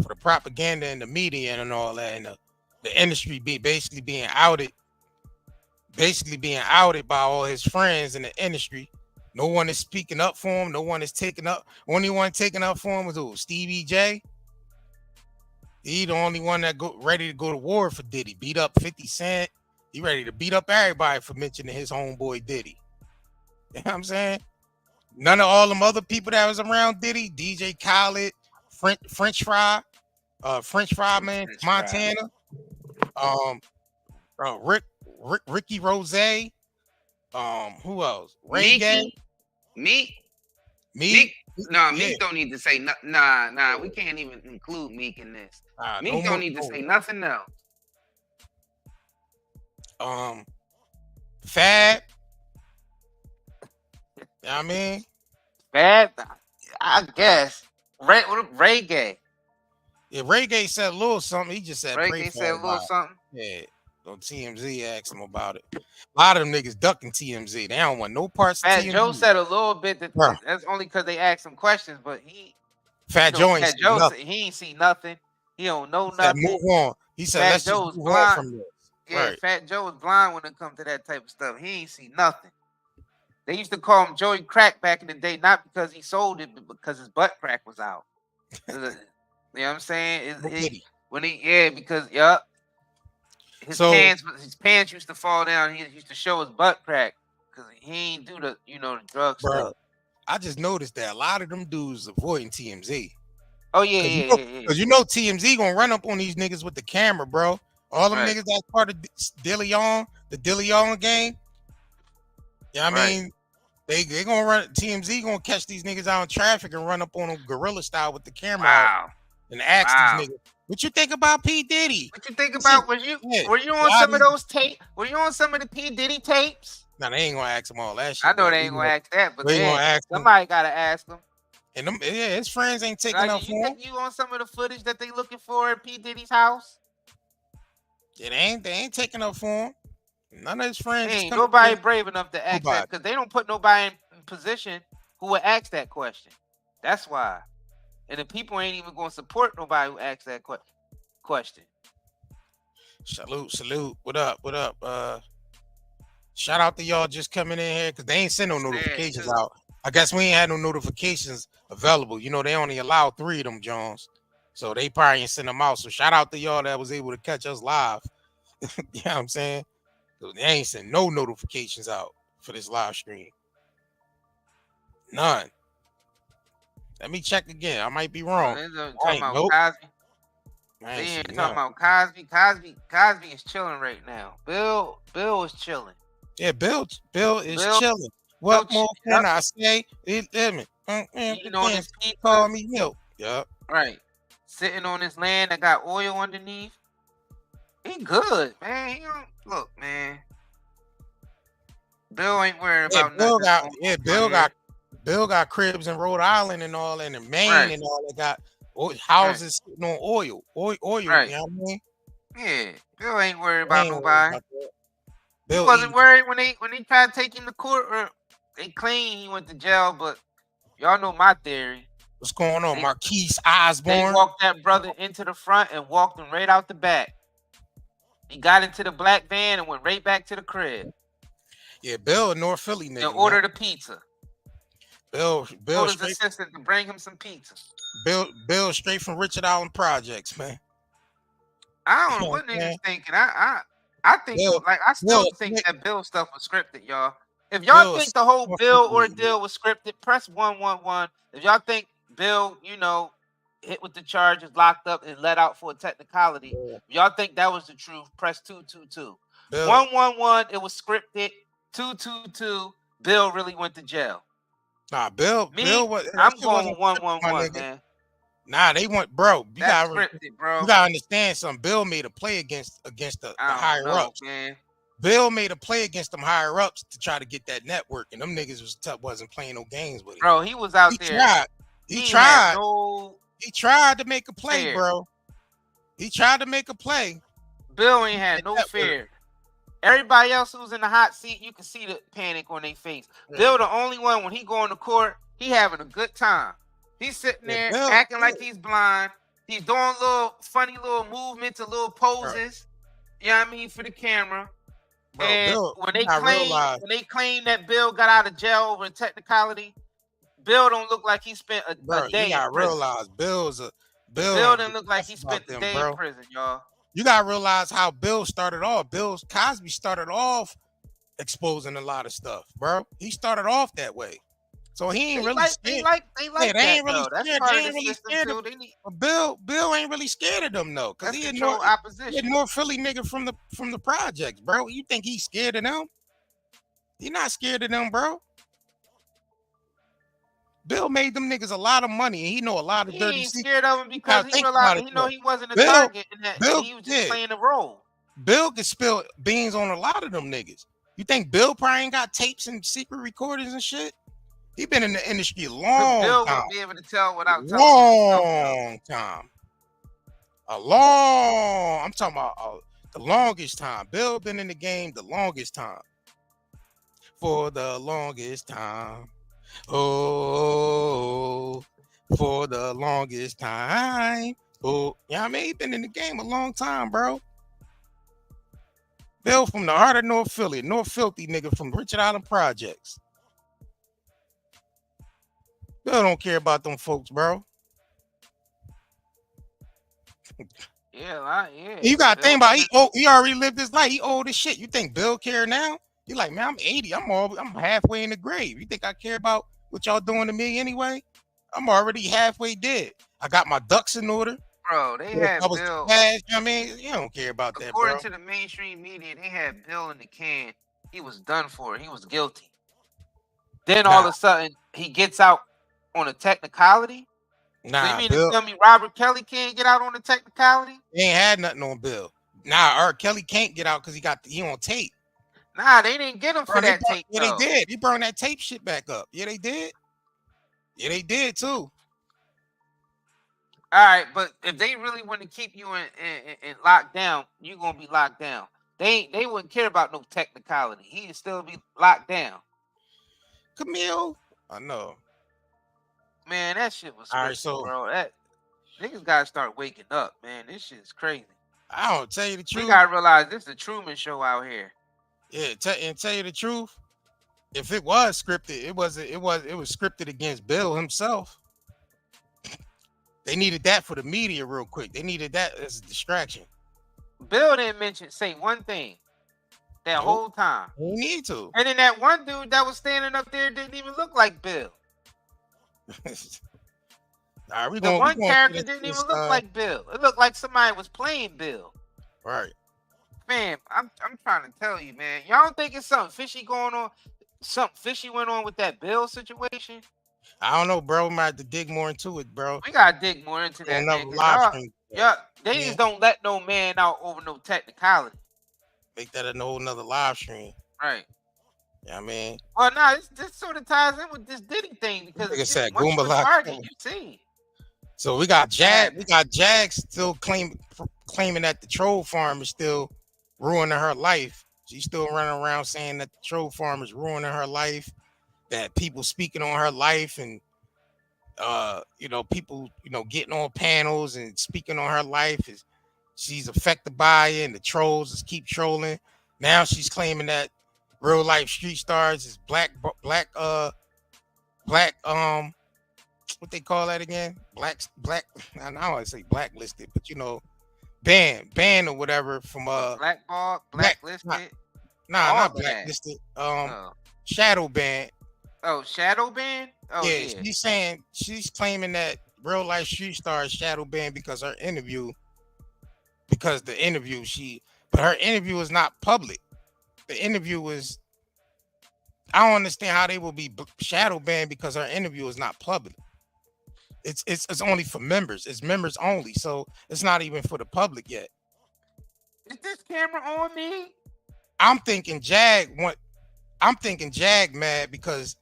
the propaganda and the media and all that, and the industry basically being outed by all his friends in the industry. No one is speaking up for him. No one is taking up. Only one taking up for him was who? Stevie J. He the only one that ready to go to war for Diddy. Beat up 50 Cent. He ready to beat up everybody for mentioning his homeboy Diddy. You know what I'm saying? None of all them other people that was around Diddy, DJ Khaled, French Fry Man, Montana, Ricky Rose, who else? Ray Gay. Meek. No, Meek don't need to say nah. We can't even include Meek in this. Meek don't need to say nothing else. Fab. You know what I mean? Fab, I guess. Ray Gay. Yeah, Ray Gay said a little something. He just said Ray Gay said a little something. Yeah. On TMZ asked him about it. A lot of them niggas ducking TMZ. They don't want no parts of TMZ. Joe said a little bit that's only because they asked him questions, but Fat Joe ain't seen nothing. He don't know nothing. Move on. He said let's just move on from this. Yeah, right. Fat Joe was blind when it comes to that type of stuff. He ain't seen nothing. They used to call him Joey Crack back in the day, not because he sold it, but because his butt crack was out. You know what I'm saying? Because his pants used to fall down. He used to show his butt crack because he ain't do the the drug stuff. I just noticed that a lot of them dudes avoiding TMZ. Oh yeah. Because TMZ gonna run up on these niggas with the camera, bro. All them niggas that's part of the Dillion gang. I mean, they gonna run. TMZ gonna catch these niggas out in traffic and run up on them gorilla style with the camera out and ask these niggas, "What you think about P Diddy? What you think about? Were you on some of those tape? Were you on some of the P Diddy tapes? No, they ain't gonna ask him all that shit. I know they ain't gonna ask that, but somebody gotta ask them. And them, his friends ain't taking up for him. You on some of the footage that they looking for at P Diddy's house? They ain't taking up for him. None of his friends. Ain't nobody brave enough to ask that because they don't put nobody in position who would ask that question. That's why. And the people ain't even gonna support nobody who asks that question. Salute. What up? Shout out to y'all just coming in here because they ain't send no notifications out. I guess we ain't had no notifications available. They only allow 3 of them Jones. So they probably ain't send them out. So shout out to y'all that was able to catch us live. You know what I'm saying? They ain't send no notifications out for this live stream. None. Let me check again. I might be wrong. Talking about Cosby. They ain't talking about Cosby. Cosby is chilling right now. Bill is chilling. Yeah, Bill is chilling. What more can I say? Call me milk. Yep. Right. Sitting on this land that got oil underneath. He good, man. He don't look, man. Bill ain't worried about nothing. Bill got cribs in Rhode Island and all, and in Maine and all. They got houses sitting on oil. Right. You know what I mean? Yeah. Bill ain't worried about nobody. Bill he wasn't worried when they tried to take him to court. Or they claim he went to jail, but y'all know my theory. What's going on, Marquise Osborne? They walked that brother into the front and walked him right out the back. He got into the black van and went right back to the crib. Yeah, Bill, a North Philly nigga. And ordered a pizza. Bill told his assistant to bring him some pizza. Bill straight from Richard Allen Projects, man. I don't know what niggas thinking. I think I still think that Bill stuff was scripted, y'all. If y'all think the whole Bill ordeal was scripted, press 111. If y'all think Bill, hit with the charges, locked up, and let out for a technicality, if y'all think that was the truth, press 222. 111, it was scripted. 222, Bill really went to jail. Nah, Bill was. I'm going 111, man. Nah, they went, bro. You That's scripted, bro. You gotta understand something. Bill made a play against the higher ups. Man. Bill made a play against them higher ups to try to get that network, and them niggas wasn't playing no games with it. Bro, he was out there. He tried to make a play, bro. He tried to make a play. Bill ain't had no fear. Everybody else who's in the hot seat, you can see the panic on their face. Yeah. Bill, the only one, when he going to court, he having a good time. He's sitting there acting like he's blind. He's doing funny little movements, little poses. You know what I mean, for the camera. Bro, and when they claim that Bill got out of jail over a technicality, Bill don't look like he spent a day. You gotta realize Bill didn't look like he spent a day in prison, y'all. You gotta realize how Bill started off. Cosby started off exposing a lot of stuff, bro. He started off that way, so he ain't really scared. They like they ain't really scared. They ain't really scared. Bill ain't really scared of them though, because he a North Philly nigga from the projects, bro. You think he's scared of them? He not scared of them, bro. Bill made them niggas a lot of money, and he know a lot of dirty secrets. He ain't scared of him because he wasn't a target, and he was just playing the role. Bill could spill beans on a lot of them niggas. You think Bill probably ain't got tapes and secret recordings and shit? He been in the industry a long Bill time. Would be able to tell without telling. I'm talking about the longest time. Bill been in the game the longest time. For the longest time. Oh, for the longest time. Oh, yeah, I mean, he been in the game a long time, bro. Bill from the heart of North Philly, North Filthy nigga from Richard Allen Projects. Bill don't care about them folks, bro. Yeah. You got to Bill think about been- he already lived his life. He old as shit. You think Bill care now? You like, man, I'm 80. I'm halfway in the grave. You think I care about what y'all doing to me anyway? I'm already halfway dead. I got my ducks in order. Bro, they If had I was Bill. trash, I mean, you don't care about that, bro. According to the mainstream media, they had Bill in the can. He was done for. He was guilty. Then all of a sudden, he gets out on a technicality. So you mean Bill, to tell me Robert Kelly can't get out on a technicality? He ain't had nothing on Bill. R. Kelly can't get out because he on tape. Nah, they didn't get him for that tape. Yeah, they did. He burned that tape shit back up. Yeah, they did. Yeah, they did too. All right, but if they really want to keep you in lockdown, you're gonna be locked down. They wouldn't care about no technicality. He'd still be locked down. Camille, I know. Man, that shit was all right. scripted, So, bro. That niggas gotta start waking up, man. This shit is crazy. I don't tell you the truth. We gotta realize this is the Truman Show out here. Yeah, tell you the truth. If it was scripted, it was scripted against Bill himself. They needed that for the media real quick. They needed that as a distraction. Bill didn't say one thing that whole time. He need to. And then that one dude that was standing up there didn't even look like Bill. All right, the one character didn't even look like Bill. It looked like somebody was playing Bill. Right. Man, I'm trying to tell you, man. Y'all don't think it's something fishy going on? Something fishy went on with that Bill situation? I don't know, bro. We might have to dig more into it, bro. We gotta dig more into that, man. They just don't let no man out over no technicality. Make that a whole nother live stream. Right. Yeah, I mean. Well, no, this sort of ties in with this Diddy thing because like I said, once you target, you see. So we got Jag still claiming that the troll farm is still ruining her life. She's still running around saying that the troll farm is ruining her life, that people speaking on her life and people, getting on panels and speaking on her life is she's affected by it and the trolls just keep trolling. Now she's claiming that real life street stars is black what they call that again? Black I don't want to say blacklisted, but banned or whatever from blacklisted. Not blacklisted. Shadow banned. Oh, shadow banned? Oh yeah. She's claiming that real life street star is shadow banned because her interview but her interview is not public. The interview was I don't understand how they will be shadow banned because her interview is not public. It's only for members. It's members only, so it's not even for the public yet. Is this camera on me? I'm thinking Jag mad because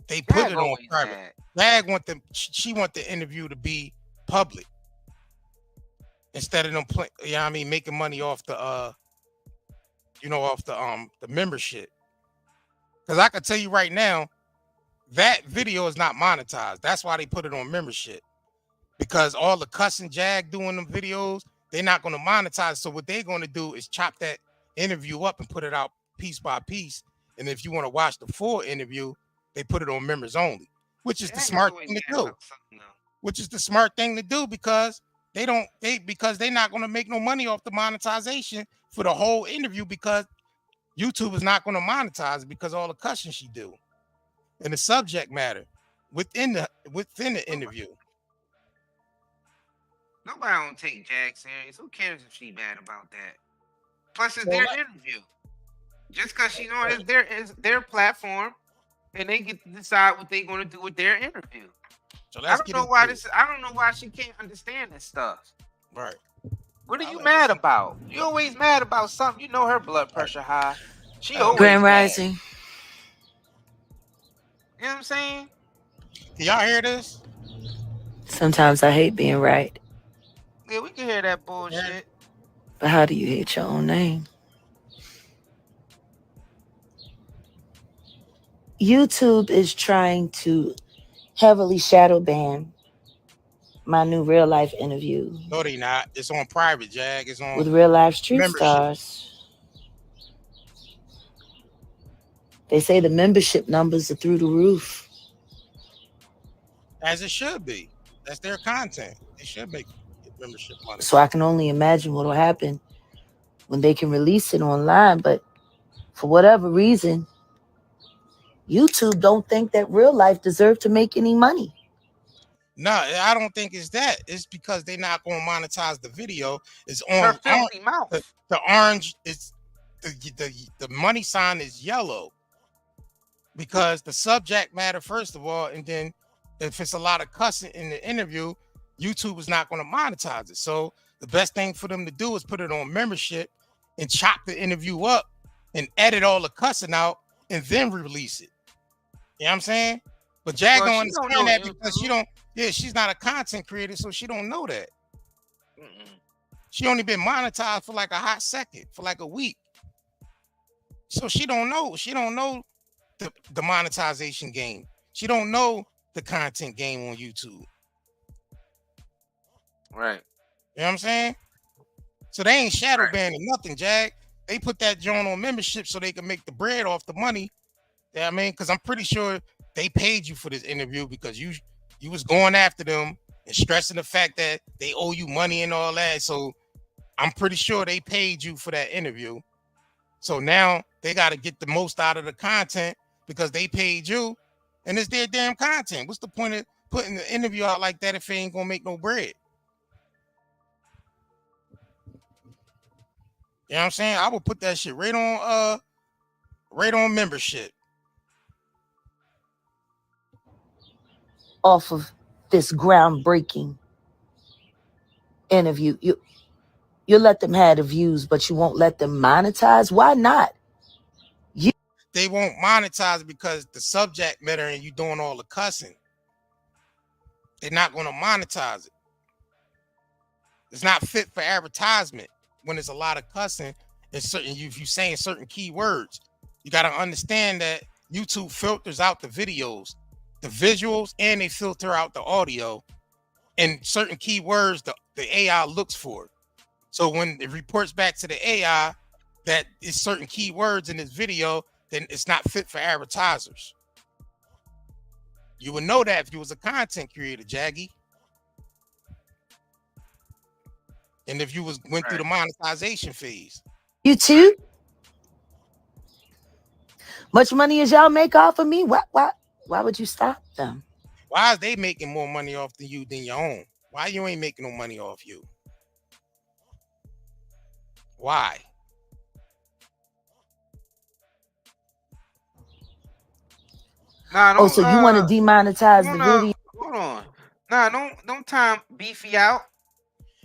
they put it on private. Jag she want the interview to be public instead of them making money off the the membership. Because I can tell you right now, that video is not monetized. That's why they put it on membership. Because all the cussing Jag doing them videos, they're not going to monetize. So what they're going to do is chop that interview up and put it out piece by piece. And if you want to watch the full interview, they put it on members only, which is the smart thing to do. Which is the smart thing to do because they're not going to make no money off the monetization for the whole interview because YouTube is not going to monetize because all the cussing she do. And the subject matter within the interview. Nobody don't take Jag serious. Who cares if she mad about that? Plus, it's their interview. Just because she's on it's their platform, and they get to decide what they're going to do with their interview. So I don't know why she can't understand this stuff. Right. What are you mad about? You always mad about something. You know her blood pressure high. She always Grand mad. Rising. You know what I'm saying? Can y'all hear this? Sometimes I hate being right. Yeah, we can hear that bullshit. But how do you hate your own name? YouTube is trying to heavily shadow ban my new real life interview. No, they not. It's on private, Jag. It's on with real life street membership. Stars. They say the membership numbers are through the roof. As it should be. That's their content. They should make membership money. So I can only imagine what will happen when they can release it online. But for whatever reason, YouTube don't think that real life deserves to make any money. No, I don't think it's that. It's because they're not going to monetize the video. It's on Her filthy mouth. The orange is the money sign is yellow because the subject matter first of all, and then if it's a lot of cussing in the interview, YouTube is not going to monetize it. So the best thing for them to do is put it on membership and chop the interview up and edit all the cussing out and then release it. You know what I'm saying? But Jag don't understand that because she don't. Yeah, she's not a content creator, so she don't know that. She only been monetized for like a hot second, for like a week. So she don't know. She don't know the monetization game. She don't know the content game on YouTube. Right. You know what I'm saying? So they ain't shadow banning nothing, Jag. They put that joint on membership so they can make the bread off the money. Yeah, I mean, because I'm pretty sure they paid you for this interview because you was going after them and stressing the fact that they owe you money and all that. So I'm pretty sure they paid you for that interview. So now they got to get the most out of the content because they paid you and it's their damn content. What's the point of putting the interview out like that if it ain't gonna make no bread? You know what I'm saying? I would put that shit right on membership. Off of this groundbreaking interview, you let them have the views, but you won't let them monetize. Why not? They won't monetize because the subject matter and you doing all the cussing. They're not going to monetize it. It's not fit for advertisement when there's a lot of cussing and certain if you saying certain keywords. You got to understand that YouTube filters out the videos, the visuals, and they filter out the audio and certain keywords the AI looks for. So when it reports back to the AI that it's certain keywords in this video, then it's not fit for advertisers. You would know that if you was a content creator, Jaggy. And if you went through the monetization phase. YouTube? Much money as y'all make off of me? Why would you stop them? Why is they making more money off than you than your own? Why you ain't making no money off you? Why? Nah, so you want to demonetize the video? Hold on. Nah, don't time Beefy out.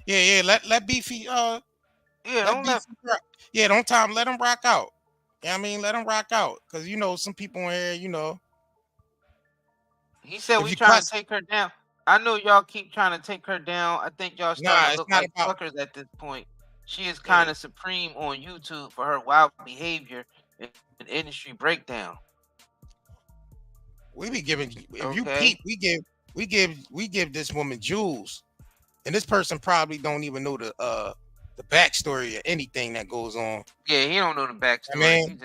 Yeah, let Beefy don't time let him rock out. Yeah, I mean let him rock out. Cause some people in here, He said we trying to take her down. I know y'all keep trying to take her down. I think y'all starting to look like fuckers at this point. She is kind of supreme on YouTube for her wild behavior and industry breakdown. We be giving you peep, we give this woman jewels, and this person probably don't even know the backstory or anything that goes on. Yeah, he don't know the backstory. I mean,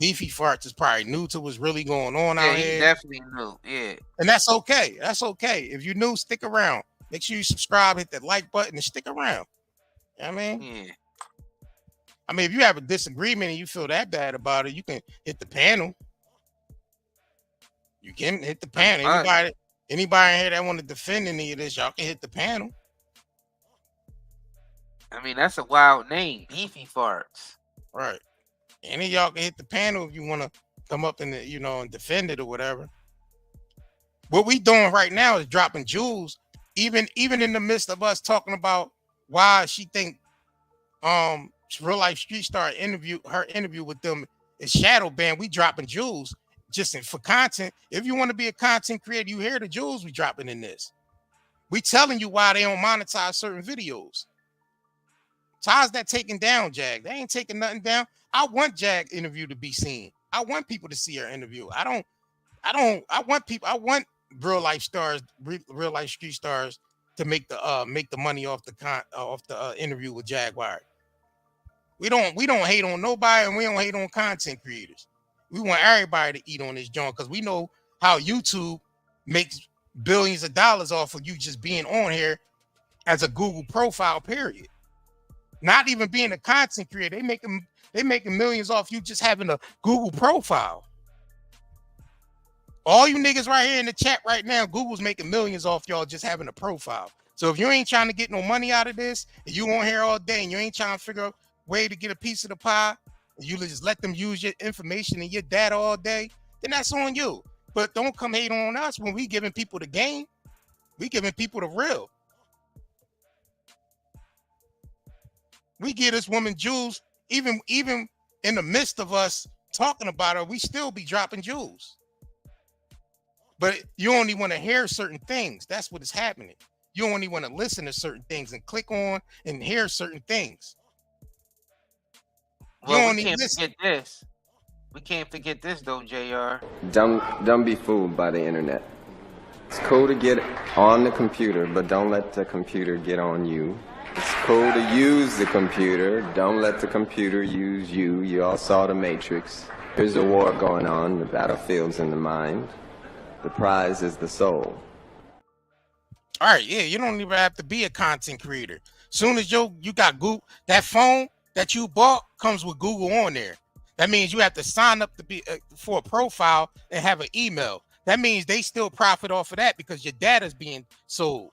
Beefy Farts is probably new to what's really going on out here. He definitely new. Yeah, and that's okay. That's okay. If you're new, stick around. Make sure you subscribe, hit that like button, and stick around. You know what I mean? Yeah. I mean, if you have a disagreement and you feel that bad about it, you can hit the panel. You can hit the panel. Anybody in here that want to defend any of this, y'all can hit the panel. I mean, that's a wild name, Beefy Farts. Right. Any of y'all can hit the panel if you want to come up and and defend it or whatever. What we doing right now is dropping jewels, even in the midst of us talking about why she think Real Life Street Star interview with them is shadow banned. We dropping jewels just for content. If you want to be a content creator, you hear the jewels we dropping in this. We telling you why they don't monetize certain videos. So how's that taken down, Jag? They ain't taking nothing down. I want Jag interview to be seen. I want people to see her interview. I want real life stars, real life street stars to make the money off the interview with Jaguar. We don't hate on nobody, and we don't hate on content creators. We want everybody to eat on this joint because we know how YouTube makes billions of dollars off of you just being on here as a Google profile, period. Not even being a content creator. They making millions off you just having a Google profile. All you niggas right here in the chat right now, Google's making millions off y'all just having a profile. So if you ain't trying to get no money out of this, and you on here all day and you ain't trying to figure out a way to get a piece of the pie, and you just let them use your information and your data all day, then that's on you. But don't come hate on us when we giving people the game. We giving people the real. We give this woman jewels, even in the midst of us talking about her, we still be dropping jewels. But you only want to hear certain things. That's what is happening. You only want to listen to certain things and click on and hear certain things. Well, we can't forget this. We can't forget this though, JR. Don't be fooled by the internet. It's cool to get on the computer, but don't let the computer get on you. It's cool to use the computer. Don't let the computer use you. You all saw The Matrix. There's a war going on. The battlefield's in the mind. The prize is the soul. All right, yeah, you don't even have to be a content creator. Soon as you got Google, that phone that you bought comes with Google on there. That means you have to sign up to be for a profile and have an email. That means they still profit off of that because your data's being sold.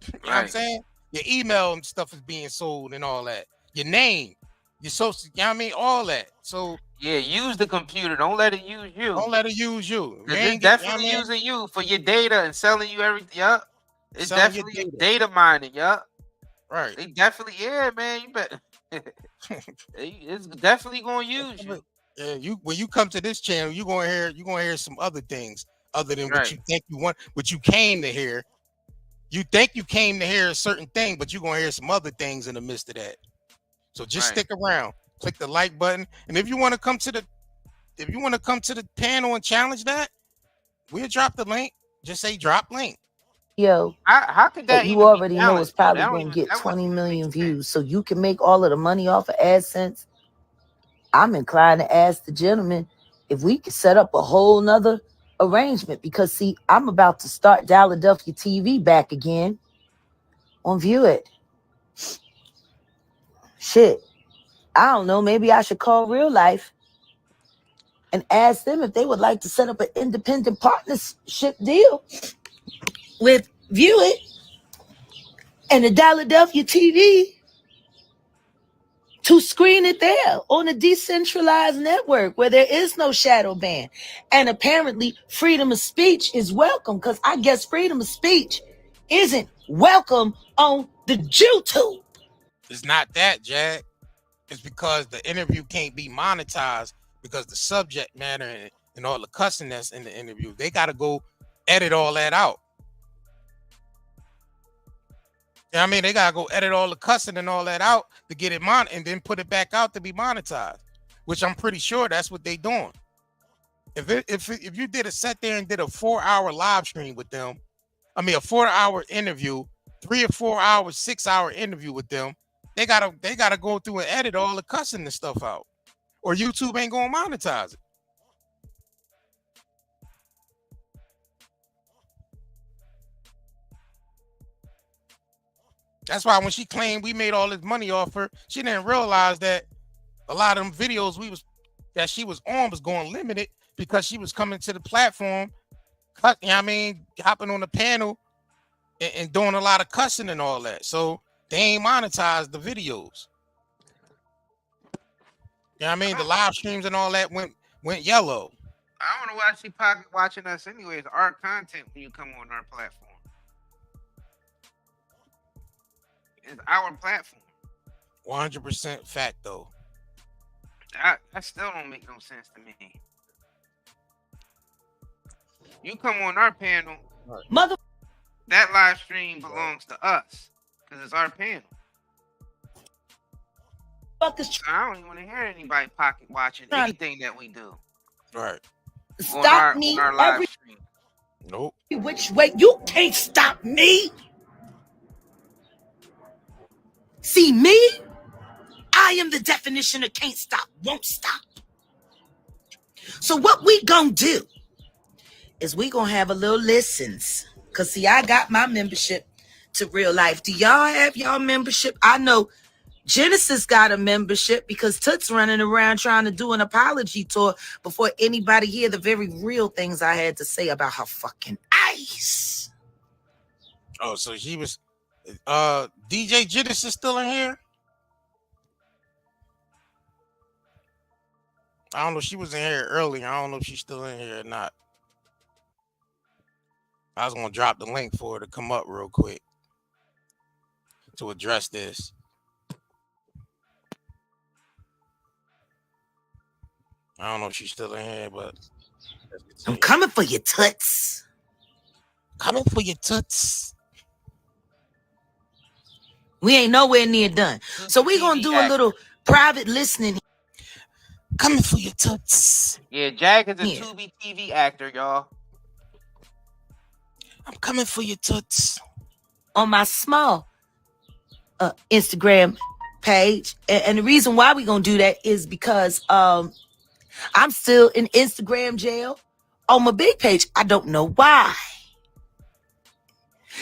You know what I'm saying? Your email and stuff is being sold and all that. Your name, your social, you know what I mean? All that. So yeah, use the computer. Don't let it use you. Don't let it use you. It's definitely using you for your data and selling you everything. Yup. It's Selling definitely data mining. Yup. Right. They definitely, yeah, man. You bet. It's definitely gonna use you. Yeah, when you come to this channel, you're gonna hear some other things other than what you think you want, what you came to hear. You think you came to hear a certain thing, but you're gonna hear some other things in the midst of that. So just stick around, click the like button, and if you want to come to the panel and challenge that, we'll drop the link. Just say drop link. Yo, how could that you already know it's probably going to get 20 million views, so you can make all of the money off of AdSense. I'm inclined to ask the gentleman if we could set up a whole nother arrangement, because see, I'm about to start Philadelphia TV back again on View It. Shit, I don't know, maybe I should call Real Life and ask them if they would like to set up an independent partnership deal with View It and the Philadelphia TV to screen it there on a decentralized network where there is no shadow ban. And apparently freedom of speech is welcome, because I guess freedom of speech isn't welcome on the YouTube. It's not that, Jack. It's because the interview can't be monetized because the subject matter and all the cussing that's in the interview, they got to go edit all that out. Yeah, I mean, they gotta go edit all the cussing and all that out to get it and then put it back out to be monetized, which I'm pretty sure that's what they doing. If you sat there and did a 4-hour live stream with them, I mean a 4-hour interview, 3 or 4 hours, 6-hour interview with them, they gotta go through and edit all the cussing and stuff out, or YouTube ain't gonna monetize it. That's why when she claimed we made all this money off her, she didn't realize that a lot of them videos that she was on was going limited because she was coming to the platform, you know what I mean, hopping on the panel and doing a lot of cussing and all that. So they ain't monetized the videos. You know what I mean? The live streams and all that went yellow. I don't know why she pocket watching us anyways. Our content when you come on our platform. It's our platform. 100% fact though. That still don't make no sense to me. You come on our panel, mother. That live stream belongs to us because it's our panel. I don't even want to hear anybody pocket watching anything that we do. Right. Stop me on our live stream. Nope. Which way? You can't stop me. See me? I am the definition of can't stop, won't stop. So what we gonna do is we gonna have a little listens. Cause see, I got my membership to Real Life. Do y'all have y'all membership? I know Genesis got a membership because Toot's running around trying to do an apology tour before anybody hear the very real things I had to say about her fucking ice. Oh, so she was DJ Genesis still in here? I don't know if she was in here earlier. I don't know if she's still in here or not. I was gonna drop the link for her to come up real quick to address this. I don't know if she's still in here, but I'm coming for you, Toots. Coming for you, Toots. We ain't nowhere near done. So we're gonna do a little private listening. Coming for your Toots. Yeah, Jag is a Tubi TV actor, y'all. I'm coming for your Toots. On my small Instagram page. And the reason why we're gonna do that is because I'm still in Instagram jail. On my big page, I don't know why.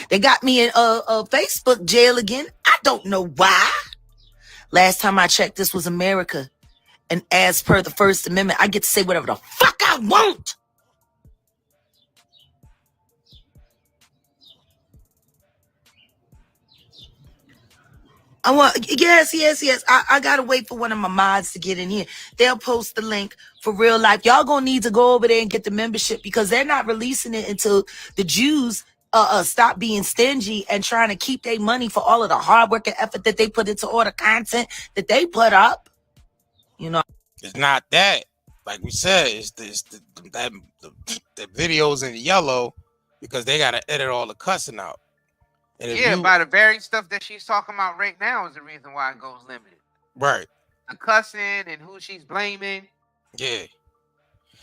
They got me in Facebook jail again. I don't know why. Last time I checked, this was America. And as per the First Amendment, I get to say whatever the fuck I want. Yes. I gotta wait for one of my mods to get in here. They'll post the link for Real Life. Y'all gonna need to go over there and get the membership because they're not releasing it until the Jews stop being stingy and trying to keep their money for all of the hard work and effort that they put into all the content that they put up. You know, it's not that. Like we said, it's the videos in yellow because they gotta edit all the cussing out. And by the very stuff that she's talking about right now is the reason why it goes limited. Right. The cussing and who she's blaming. Yeah.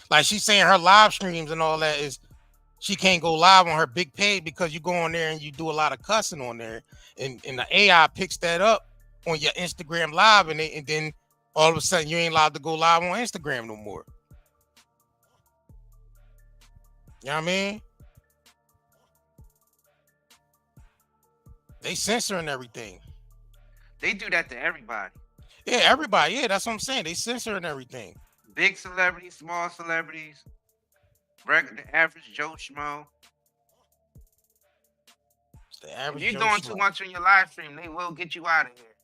Like she's saying her live streams and all that is she can't go live on her big page because you go on there and you do a lot of cussing on there. And the AI picks that up on your Instagram live and then all of a sudden you ain't allowed to go live on Instagram no more. You know what I mean? They censoring everything. They do that to everybody. Yeah, everybody. Yeah, that's what I'm saying. They censoring everything. Big celebrities, small celebrities, regular, average Joe Schmo. It's the average if you're Joe doing Schmo. too much on your live stream, they will get you out of here.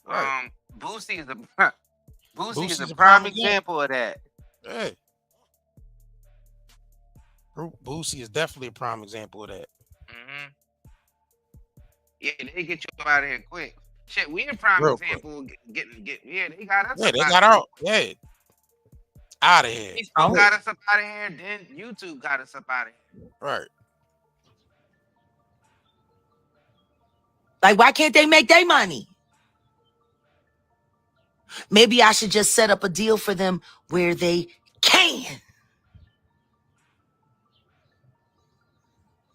Right. Boosie is a prime example of that. Hey. Boosie is definitely a prime example of that. Mm-hmm. Yeah, they get you out of here quick. Shit, we a prime example. They got us. Yeah, they got out. Yeah, out of here. Facebook got us up out of here. Then YouTube got us up out of here. Right. Like, why can't they make their money? Maybe I should just set up a deal for them where they can.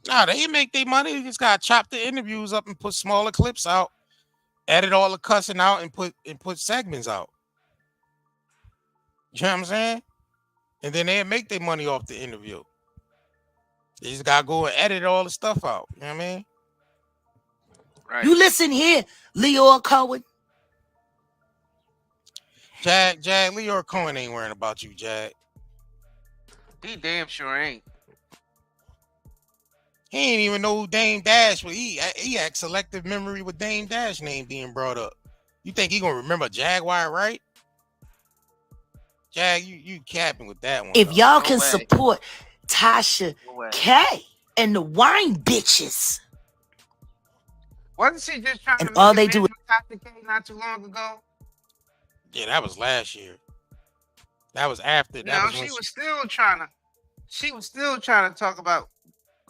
Nah, they make their money. They just gotta chop the interviews up and put smaller clips out, edit all the cussing out, and put segments out. You know what I'm saying? And then they make their money off the interview. They just gotta go and edit all the stuff out. You know what I mean? Right. You listen here, Leo Cohen. Jag, Leo Cohen ain't worrying about you, Jag. He damn sure ain't. He ain't even know who Dame Dash was. He had selective memory with Dame Dash name being brought up. You think he gonna remember Jaguar, right? Jag, you capping with that one. If y'all can support Tasha K and the wine bitches. Wasn't she just trying and to all they do is Tasha K not too long ago? Yeah, that was last year. That was after. She was still trying to talk about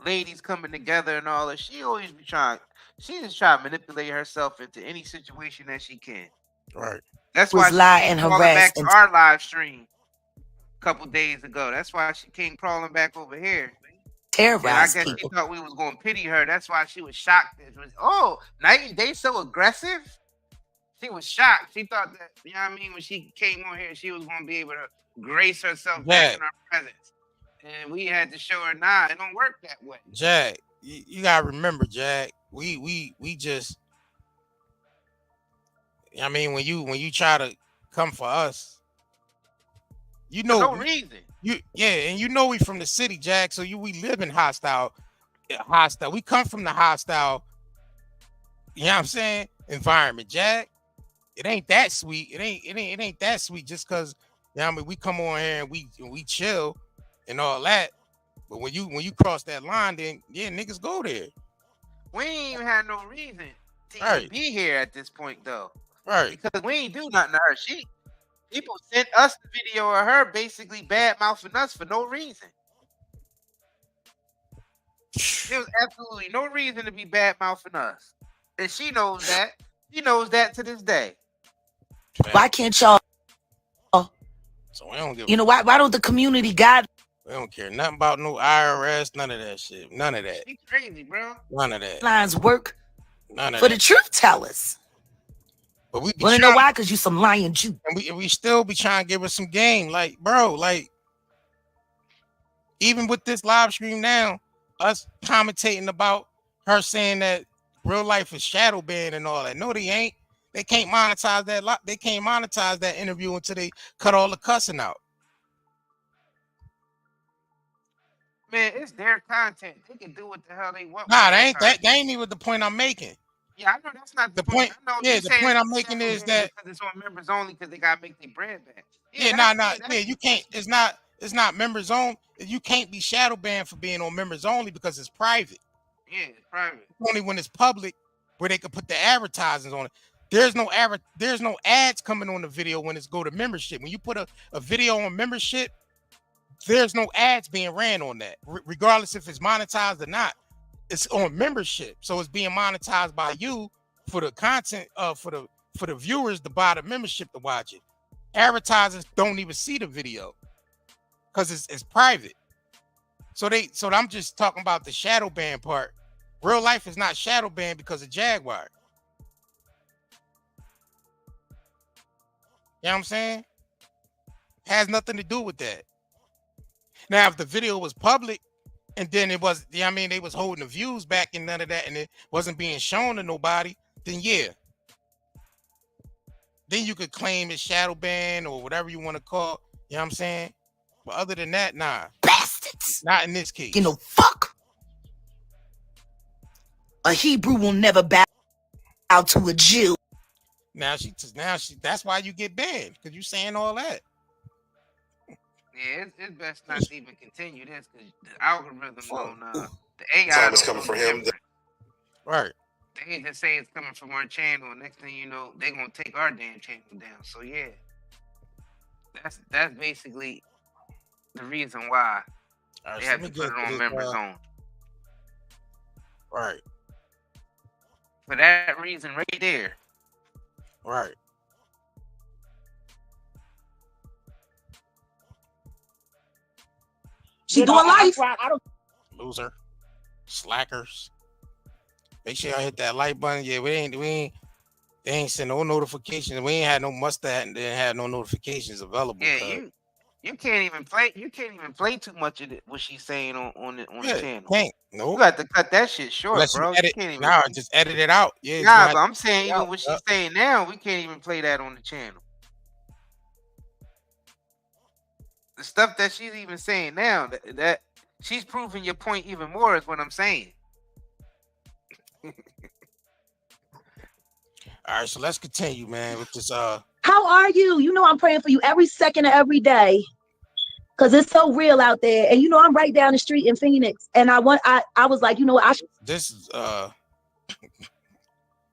ladies coming together and all that. She always be trying. She just try to manipulate herself into any situation that she can. Right. That's why she came crawling back to our live stream a couple days ago. That's why she came crawling back over here. Terrorize I guess people. she thought we was going to pity her. That's why she was shocked. They so aggressive. She was shocked. She thought that, you know what I mean, when she came on here, she was going to be able to grace herself back in our presence. And we had to show her, nah, it don't work that way. Jag, you gotta remember, Jag, we just, I mean, when you try to come for us, you know, no reason. And you know we from the city, Jack. So we live in hostile. We come from the hostile. You know what I'm saying? Environment, Jack. It ain't that sweet. It ain't that sweet just because, you know what I mean, we come on here and we chill and all that. But when you cross that line, then yeah, niggas go there. We ain't even had no reason to Right. even be here at this point, though. Right. Because we ain't do nothing to her. People sent us the video of her basically bad mouthing us for no reason. There was absolutely no reason to be bad mouthing us. And she knows that. She knows that to this day. Why can't y'all? So we don't give. You know why? Why don't the community guide? We don't care nothing about no IRS, none of that shit. None of that. She's crazy, bro. None of that. Lines work None of for that. the truth tellers. But we want to know why? Because you some lying Jew. And we still be trying to give us some game. Like, bro, like, even with this live stream now, us commentating about her saying that real life is shadow banned and all that. No, they ain't. They can't monetize that. They can't monetize that interview until they cut all the cussing out. Man, it's their content. They can do what the hell they want. Nah, that ain't even the point I'm making. Yeah, I know that's not the point. I know the point I'm making is that because it's on members only because they gotta make their brand back. You can't. It's not members only. You can't be shadow banned for being on members only because it's private. Yeah, it's private. Only when it's public where they can put the advertisements on it. There's no ads coming on the video when it's go to membership. When you put a video on membership, there's no ads being ran on that, regardless if it's monetized or not. It's on membership, so it's being monetized by you for the content, for the viewers to buy the membership to watch it. Advertisers don't even see the video because it's private. So I'm just talking about the shadow ban part. Real life is not shadow banned because of Jaguar. You know what I'm saying? Has nothing to do with that. Now, if the video was public and then it was, I mean, they was holding the views back and none of that, and it wasn't being shown to nobody, then yeah. Then you could claim it's shadow ban or whatever you want to call, you know what I'm saying? But other than that, nah. Bastards. Not in this case. You know, fuck. A Hebrew will never bow to a Jew. Now she that's why you get banned, because you saying all that. Yeah, it's best not to even continue this because the algorithm don't the AI is coming for him. Right. They just say it's coming from our channel, and next thing you know, they're gonna take our damn channel down. So yeah. That's basically the reason why they have to put it on members only. Right. For that reason right there. Right. She doing life. Loser. Slackers. Make sure y'all hit that like button. Yeah, they ain't send no notifications. We ain't had no mustache and didn't have no notifications available. Yeah, you can't even play too much of it, what she's saying on the channel. No. You got to cut that shit short, Unless bro. You can't even just edit it out. Yeah. Nah, but I'm saying even what she's saying now, we can't even play that on the channel. The stuff that she's even saying now, that she's proving your point even more is what I'm saying. All right, so let's continue, man, with this. How are you? You know I'm praying for you every second of every day, cause it's so real out there. And you know I'm right down the street in Phoenix, and I was like, you know what? This is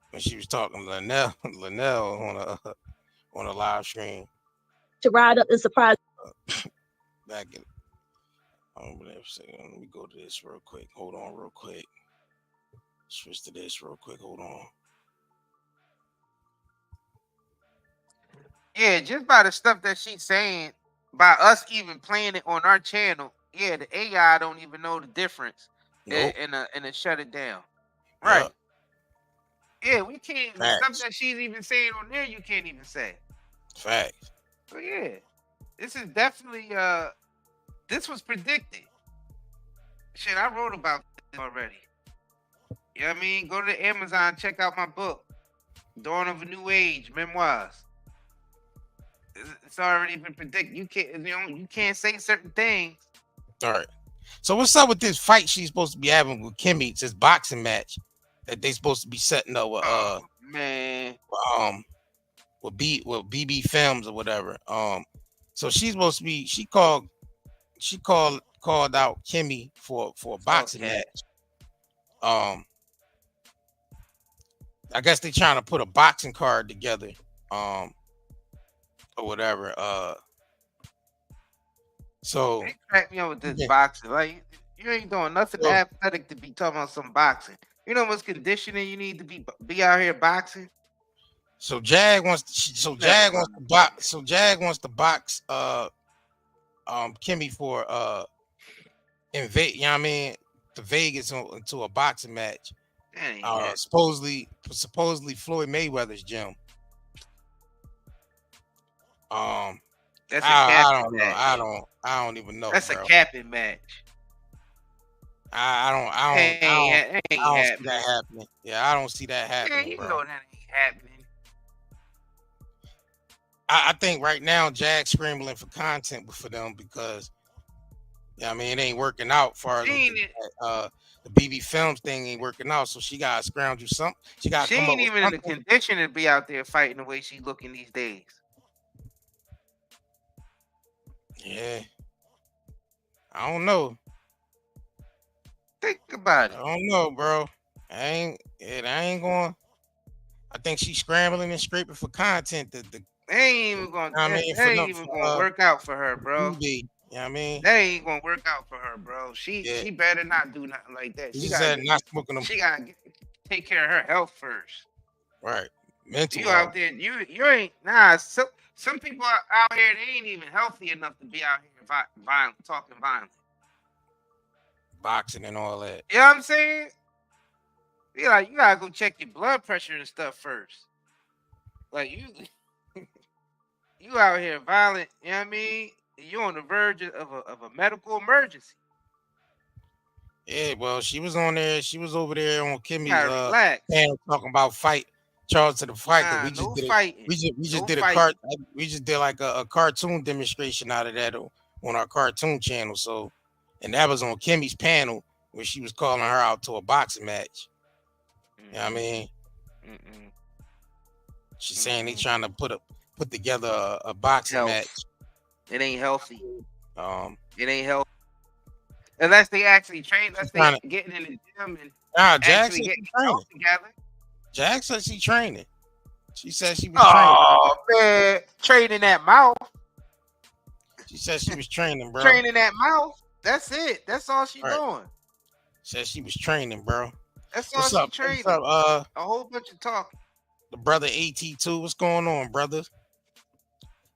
when she was talking to Luenell on a live stream. To ride up and surprise. Back in. Let me go to this real quick. Hold on, real quick. Switch to this real quick. Hold on. Yeah, just by the stuff that she's saying, by us even playing it on our channel, yeah, the AI don't even know the difference and shut it down. Right. Yeah, we can't. The stuff that she's even saying on there, you can't even say. Facts. So yeah, this is definitely this was predicted. Shit, I wrote about this already. You know what I mean? Go to Amazon, check out my book, Dawn of a New Age, Memoirs. It's already been predicted. You can't say certain things. All right. So what's up with this fight she's supposed to be having with Kimmy? It's this boxing match that they supposed to be setting up with man. With BB Films or whatever. So she's supposed to be she called out Kimmy for a boxing match. I guess they trying to put a boxing card together. Or whatever. So they crack me up with this boxing. Like you ain't doing nothing athletic to be talking about some boxing. You know what's conditioning you need to be out here boxing? So Jag wants to box Kimmy for invade, you know what I mean, to Vegas into a boxing match. Supposedly Floyd Mayweather's gym. That's I don't know. I don't even know. That's bro. a capping match. I don't see that happening. Yeah, I don't see that happening. Yeah, you bro. know that ain't happening. I think right now Jag's scrambling for content for them because I mean it ain't working out far as the BB Films thing ain't working out, so she gotta scrounge something. She ain't even in the condition to be out there fighting the way she's looking these days. Yeah. I don't know. Think about it. I don't know, bro. I ain't going. I think she's scrambling and scraping for content. That ain't even going to work out for her, bro. You know what I mean? That ain't gonna work out for her, bro. She better not do nothing like that. She gotta not smoking them. She gotta take care of her health first. Right. Mental. You out there, you ain't some people are out here, they ain't even healthy enough to be out here talking violent. Boxing and all that. You know what I'm saying? You gotta go check your blood pressure and stuff first. Like you out here violent, you know what I mean? You're on the verge of a medical emergency. Yeah, well, she was on there. She was over there on Kimmy's panel talking about charge to the fight. We just did like a cartoon demonstration out of that on our cartoon channel. So, and that was on Kimmy's panel where she was calling her out to a boxing match. You know what I mean? She's saying they trying to put together a boxing match. It ain't healthy. It ain't healthy. Unless they actually train, unless they getting in the gym and actually getting health together. Jag said she training. She said she was training. Oh man, training that mouth. She said she was training, bro. Training that mouth. That's it. That's all she doing. Said she was training, bro. That's all she training. What's up, a whole bunch of talking. The brother AT2, what's going on, brother?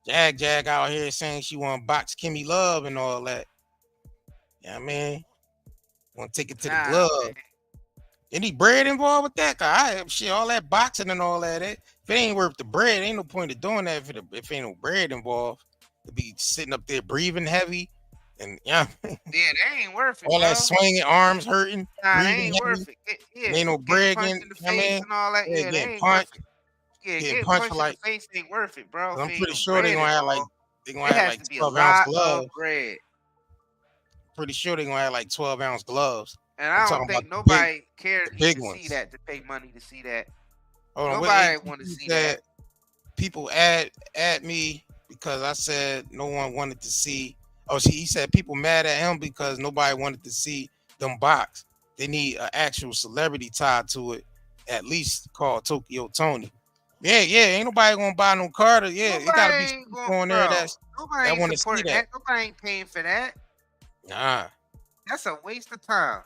Jag out here saying she want to box Kimmy Love and all that. You know what I mean? Want to take it to the glove. Man. Any bread involved with that? Cause all that boxing and all that. If it ain't worth the bread, ain't no point of doing that if ain't no bread involved. To be sitting up there breathing heavy. And yeah, they ain't worth it. All that swinging, arms hurting. Nah, they ain't worth it. Ain't no bread getting in the face and all that. Yeah, getting punched. Yeah, getting punched in the face ain't worth it, bro. I'm pretty sure they're gonna have like 12-ounce gloves. Pretty sure they're gonna have like 12-ounce gloves. And I don't think nobody cares to see that, to pay money to see that. Nobody want to see that. People add me because I said no one wanted to see. Oh, he said people mad at him because nobody wanted to see them box. They need an actual celebrity tied to it, at least called Tokyo Tony. Yeah, ain't nobody gonna buy no card. Yeah, it gotta be people on there that want to see that. Nobody ain't paying for that. Nah, that's a waste of time.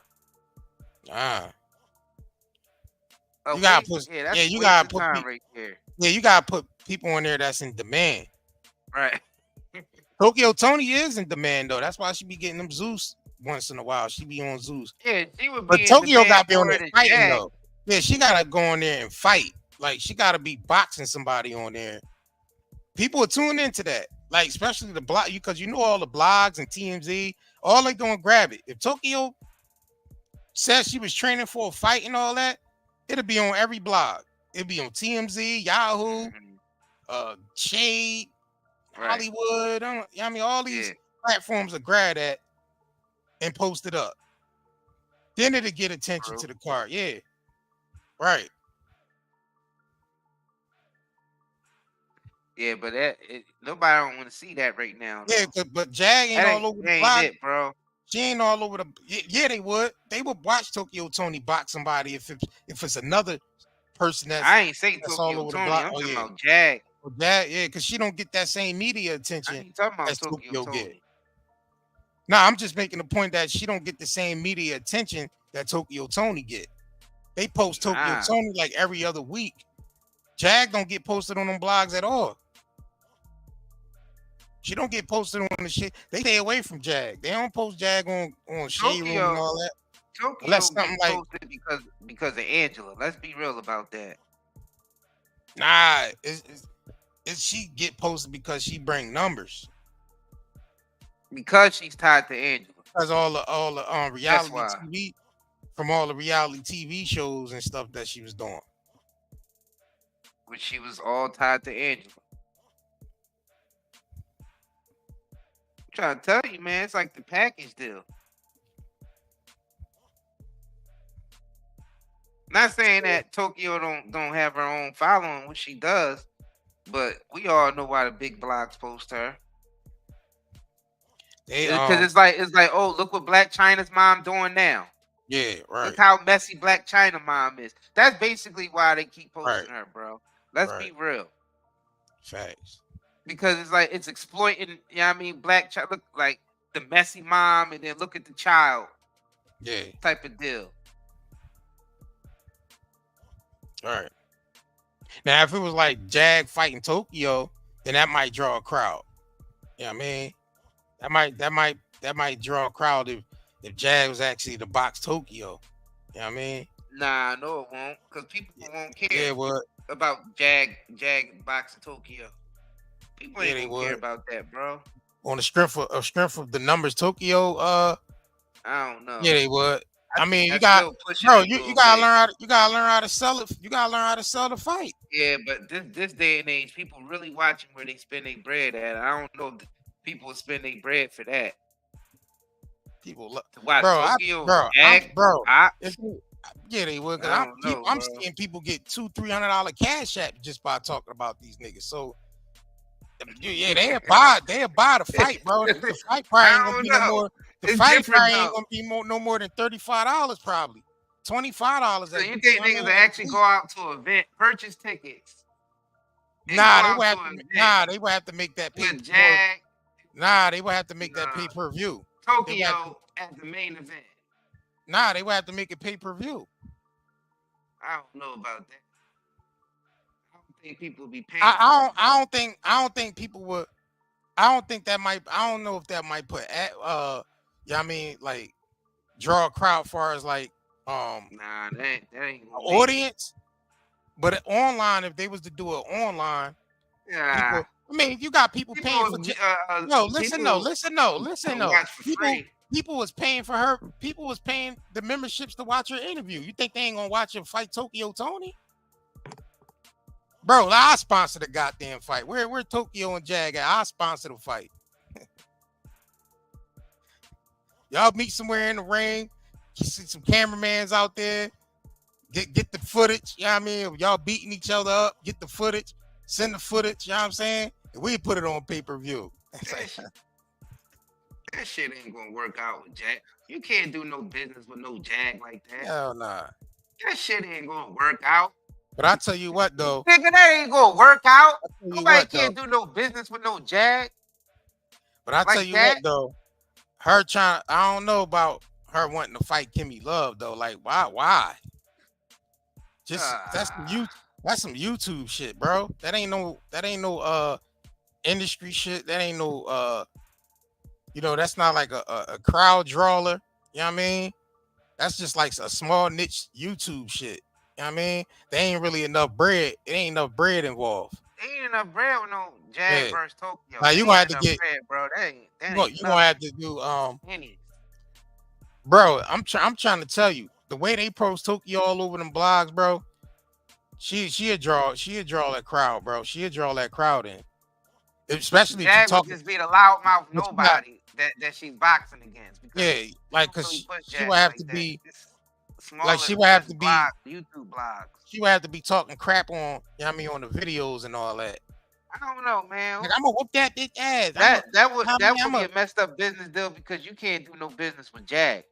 Nah, you gotta put. Yeah, you gotta put time right there. Yeah, you gotta put people on there that's in demand. Right. Tokyo Tony is in demand though. That's why she be getting them Zeus once in a while. She be on Zeus. Yeah, she would be. But Tokyo got to be on there fighting though. Yeah, she gotta go on there and fight. Like she gotta be boxing somebody on there. People are tuning into that. Like especially the blog, because you know all the blogs and TMZ, all they doing grab it. If Tokyo said she was training for a fight and all that, it'll be on every blog. It'll be on TMZ, Yahoo, Shade, Hollywood. I mean, all these platforms are grab that and post it up. Then it'll get attention to the card. Yeah. Right. Yeah, but nobody don't want to see that right now. Yeah, but Jag ain't all over the block, bro. She ain't all over the. Yeah, they would. They would watch Tokyo Tony box somebody if it's another person that's. I ain't say that's Tokyo all over Tony. the block. I'm talking yeah. about Jag. Well, that yeah, because she don't get that same media attention I ain't talking about as Tokyo Tony. get. Nah, I'm just making the point that she don't get the same media attention that Tokyo Tony get. They post Tokyo Tony like every other week. Jag don't get posted on them blogs at all. She don't get posted on the shit. They stay away from Jag. They don't post Jag on Shade Room and all that. Tokyo Unless something like posted because of Angela. Let's be real about that. Nah, she get posted because she bring numbers. Because she's tied to Angela. Because all the reality TV from all the reality TV shows and stuff that she was doing. Which she was all tied to Angela. I'm trying to tell you, man, it's like the package deal. Not saying that Tokyo don't have her own following, which she does, but we all know why the big blogs post her. Because it's like, oh, look what Black China's mom doing now. Yeah, right. Look how messy Black China mom is. That's basically why they keep posting her, bro. Let's be real. Facts. Because it's like it's exploiting, you know what I mean? Black child, look like the messy mom, and then look at the child. Yeah. Type of deal. All right. Now, if it was like Jag fighting Tokyo, then that might draw a crowd. You know what I mean? That might draw a crowd if Jag was actually the box Tokyo. You know what I mean? Nah, no, it won't. Because people won't care about Jag boxing Tokyo. People ain't gonna care about that, bro. On the strength of the numbers Tokyo, I don't know. Yeah, they would. I mean, you gotta learn how to sell it. You gotta learn how to sell the fight. Yeah, but this day and age, people really watching where they spend their bread at. I don't know if people will spend their bread for that. People to watch Tokyo, yeah, they would. I'm seeing people get $200-$300 cash app just by talking about these niggas. So yeah, they'll buy the fight, bro. The fight probably ain't gonna be no more. The fight probably ain't gonna be no more than $35, probably $25. So you think niggas will actually go out to an event, purchase tickets? Nah, they would have to make that pay. Nah, they would have to make that pay-per-view. Tokyo as the main event. Nah, they would have to make it pay-per-view. I don't know about that. I don't think people would be paying. I don't think people would. I don't think that might. I don't know if that might put yeah, I mean, like draw a crowd far as like nah, that ain't audience. But online, if they was to do it online, yeah. People, I mean, you got people paying for. Listen. People was paying for her. People was paying the memberships to watch her interview. You think they ain't gonna watch her fight Tokyo Tony? Bro, I sponsor the goddamn fight. Where Tokyo and Jag at? I sponsor the fight. Y'all meet somewhere in the ring. You see some cameramans out there. Get the footage. You know what I mean? Y'all beating each other up. Get the footage. Send the footage. You know what I'm saying? And we put it on pay-per-view. That shit ain't gonna work out with Jag. You can't do no business with no Jag like that. Hell nah. That shit ain't gonna work out. But I tell you what, though. Nigga, that ain't gonna work out. Nobody can't do no business with no Jag. But I tell you what, though. Her trying, I don't know about her wanting to fight Kimmy Love, though. Like, why? Just that's some YouTube shit, bro. That ain't no industry shit. That ain't no that's not like a crowd drawer. You know what I mean? That's just like a small niche YouTube shit. You know what I mean? There ain't really enough bread. It ain't enough bread involved. There ain't enough bread with no Jag versus Tokyo. Now you gonna have to get bread, bro. That ain't you gonna have to do bro. I'm trying to tell you, the way they post Tokyo all over them blogs, bro. She'll draw that crowd, bro. She'll draw that crowd in. Especially if you Jag would talk. just be the loudmouth nobody that she's boxing against. Yeah, like because she would have to be smaller, like she would have to be YouTube blogs. She would have to be talking crap on, you know what I mean, on the videos and all that. I don't know, man. Like, I'm gonna whoop that bitch ass. That would be a messed up business deal because you can't do no business with Jag.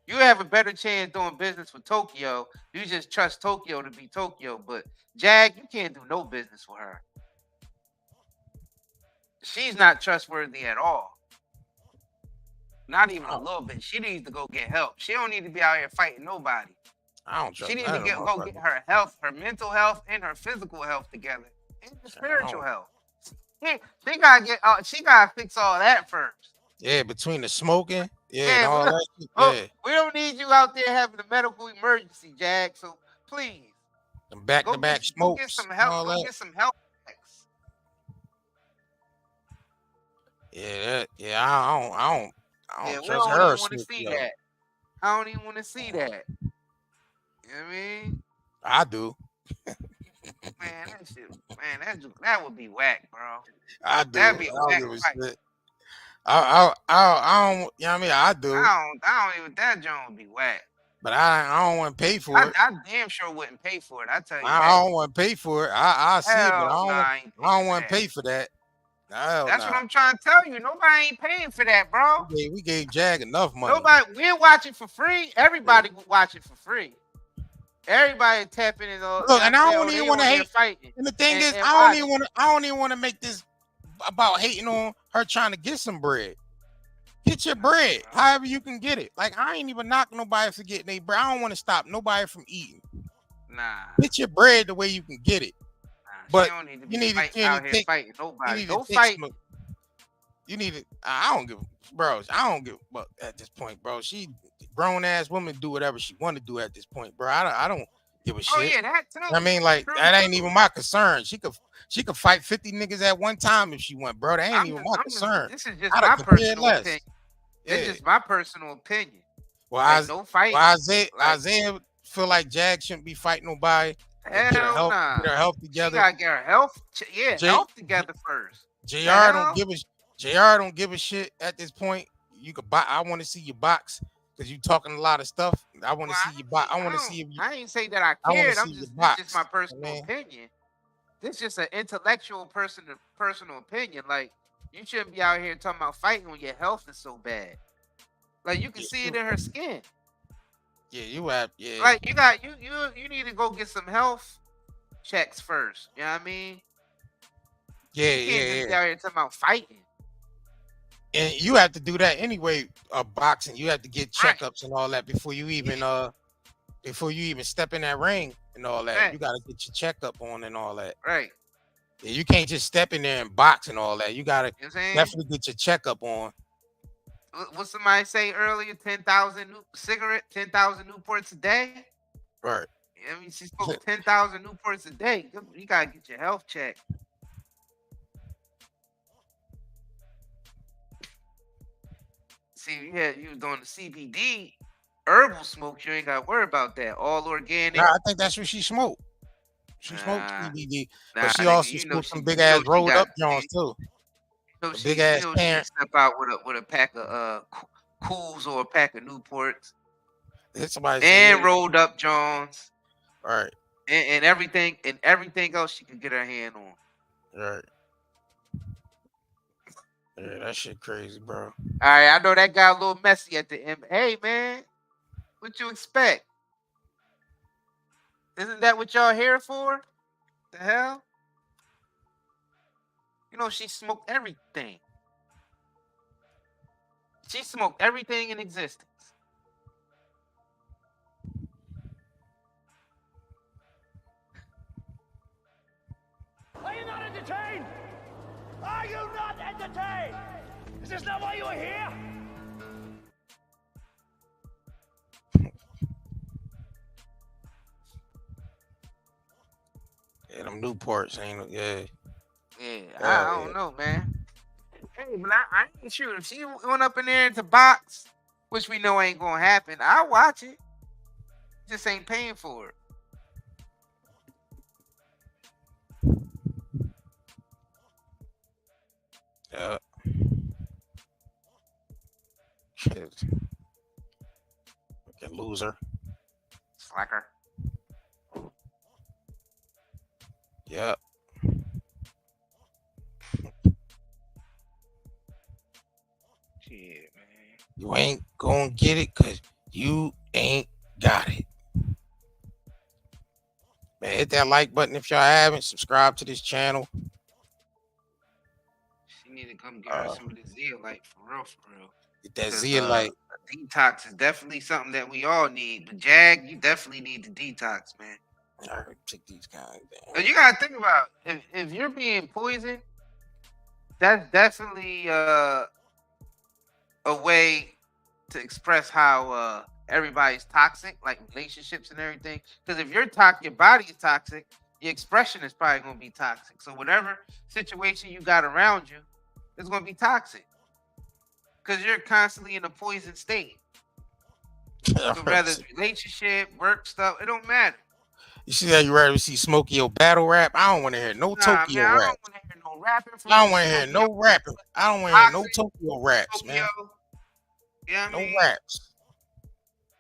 You have a better chance doing business with Tokyo. You just trust Tokyo to be Tokyo, but Jag, you can't do no business with her. She's not trustworthy at all. Not even a little bit. She needs to go get help. She don't need to be out here fighting nobody. I don't trust. She needs to go get her health, her mental health, and her physical health together, and her spiritual health. She gotta get. She gotta fix all that first. Yeah, between the smoking, and all that. Yeah. We don't need you out there having a medical emergency, Jag. So please, them back-to-back smokes. Go get some help. Go get some help. Yeah, I don't trust her. I don't even want to see that. I don't even want to see that. You know what I mean? I do. Man, that shit, man, that would be whack, bro. I do. That'd be a whack fight. I don't. You know what I mean? I do. I don't even. That joint would be whack. But I don't want to pay for it. I damn sure wouldn't pay for it. I tell you. I don't want to pay for it. I see it, but I don't want to pay for that. That's what I'm trying to tell you. Nobody ain't paying for that, bro. We gave Jag enough money. We're watching for free. Everybody would watch it for free. Everybody tapping it all. Look, and I don't even want to hate. And the thing is, I don't even want to make this about hating on her trying to get some bread. Get your bread, however you can get it. Like, I ain't even knocking nobody for getting their bread. I don't want to stop nobody from eating. Nah. Get your bread the way you can get it. But you need to out here fighting nobody. Don't fight. You need to. I don't give, bro. I don't give a fuck at this point, bro. She grown ass woman do whatever she want to do at this point, bro. I don't give a shit. Oh yeah, that too. I mean, like that ain't even my concern. She could fight 50 niggas at one time if she want, bro. That ain't even my concern. This is just my personal opinion. It's just my personal opinion. Well, no fight. Well, Isiah feel like Jag shouldn't be fighting nobody. Get her health together. She gotta get her health. Health together first. JR don't give a shit at this point. You could buy. I want to see you box because you talking a lot of stuff. I want to see you box. I want to see if you. I ain't say that I cared. This just my personal opinion. This is just an intellectual personal opinion. Like, you shouldn't be out here talking about fighting when your health is so bad. Like, you can see it in her skin. Yeah, you have. Yeah. Like, you need to go get some health checks first. You know what I mean? Yeah, you can't just be out here talking about fighting. And you have to do that anyway. Boxing, you have to get checkups and all that before you even step in that ring and all that. Right. You got to get your checkup on and all that. Right. Yeah, you can't just step in there and box and all that. You got to definitely get your checkup on. What somebody say earlier? 10,000 10,000 Newports a day. Right. I mean, she spoke 10,000 Newports a day. You gotta get your health checked. See, you doing the CBD herbal smoke. You ain't gotta worry about that. All organic. Nah, I think that's what she smoked. She smoked CBD, but she also smoked some big ass rolled up joints too. Big ass parent. Step out with a pack of Cools or a pack of Newports. And rolled up Jones. Right. And everything else she could get her hand on. Right. Yeah, that shit crazy, bro. All right, I know that got a little messy at the end. Hey man, what you expect? Isn't that what y'all here for? The hell? You know, she smoked everything. She smoked everything in existence. Are you not entertained? Are you not entertained? Is this not why you are here? Yeah, them Newports ain't. Yeah. Yeah, I don't know, man. Hey, but I ain't sure if she went up in there to box which we know ain't gonna happen. I'll watch it. Just ain't paying for it. Shit. Fucking loser. Slacker. Yep. Shit, man. You ain't gonna get it because you ain't got it. Man, hit that like button if y'all haven't. Subscribe to this channel. She need to come get her some of the Zeolite for real, for real. Get that Zeolite. Detox is definitely something that we all need. But Jag, you definitely need the detox, man. All right, take these guys down. You gotta think about if you're being poisoned, that's definitely a way to express how everybody's toxic, like relationships and everything. Because if you're toxic, your body is toxic, your expression is probably gonna be toxic. So whatever situation you got around you is gonna be toxic. Because you're constantly in a poison state. So whether it's relationship, work stuff, it don't matter. You see that? You rather see Smokey battle rap? I don't want to hear no Tokyo man, rap. I don't want to hear no rapping. I don't want to hear no rapping. I don't want to hear no Tokyo raps, man. Yeah, no raps.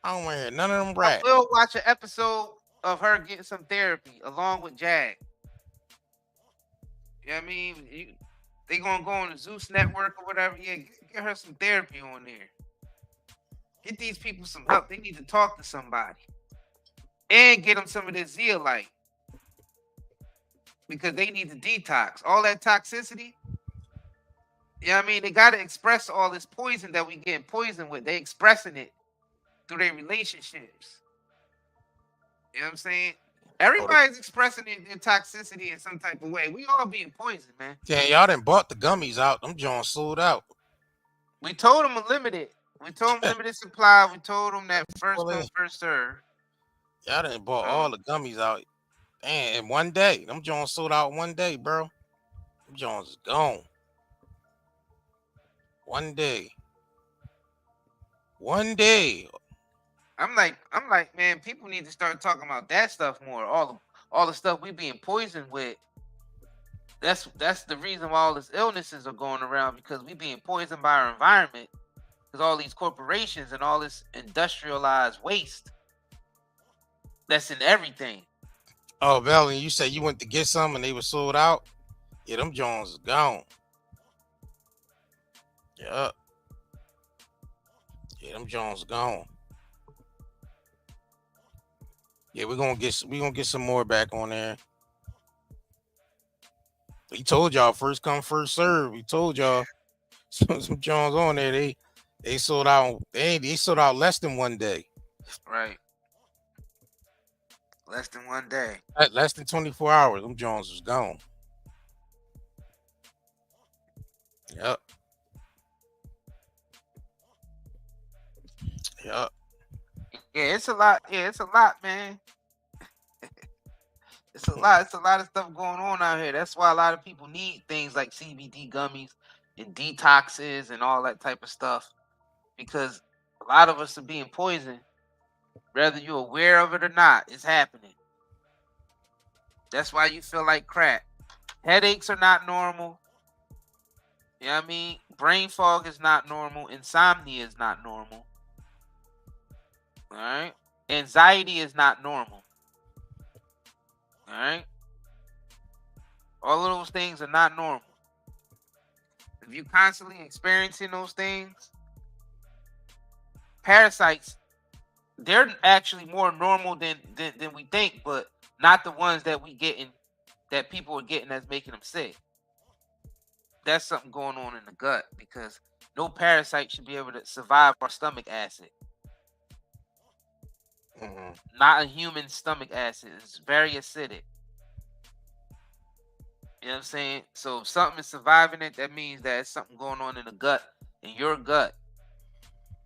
I don't want to hear none of them raps. I will watch an episode of her getting some therapy along with Jag. You know what I mean? They gonna go on the Zeus network or whatever. Yeah, get her some therapy on there. Get these people some help. They need to talk to somebody. And get them some of this Zeolite. Because they need to detox. All that toxicity. You know what I mean? They got to express all this poison that we getting poisoned with. They expressing it through their relationships. You know what I'm saying? Everybody's expressing their toxicity in some type of way. We all being poisoned, man. Yeah, y'all done bought the gummies out. Them Jones sold out. We told them limited. We told them limited supply. We told them that first come, first serve. Y'all done bought all the gummies out. Damn, in one day. Them Jones sold out one day, bro. Them Jones is gone. One day. One day. I'm like, man, people need to start talking about that stuff more. All the stuff we being poisoned with. That's the reason why all these illnesses are going around, because we being poisoned by our environment. Because all these corporations and all this industrialized waste that's in everything. Oh, Valen, you said you went to get some and they were sold out? Yeah, them Jones is gone. Yup. Yeah, them Jones gone. Yeah, we're gonna get some more back on there. We told y'all first come, first serve. We told y'all some Jones on there. They sold out. They sold out less than one day. Right. Less than one day. Less than 24 hours. Them Jones was gone. Yep. Yep. Yeah, it's a lot. Yeah, it's a lot, man. It's a lot. It's a lot of stuff going on out here. That's why a lot of people need things like CBD gummies and detoxes and all that type of stuff, because a lot of us are being poisoned, whether you're aware of it or not. It's happening. That's why you feel like crap. Headaches are not normal. You know what I mean? Brain fog is not normal. Insomnia is not normal. All right? Anxiety is not normal. All right? All of those things are not normal. If you're constantly experiencing those things, parasites, they're actually more normal than we think, but not the ones that that people are getting that's making them sick. That's something going on in the gut, because no parasite should be able to survive our stomach acid. Not a human stomach acid. It's very acidic. You know what I'm saying? So if something is surviving it, that means that it's something going on in the gut, in your gut.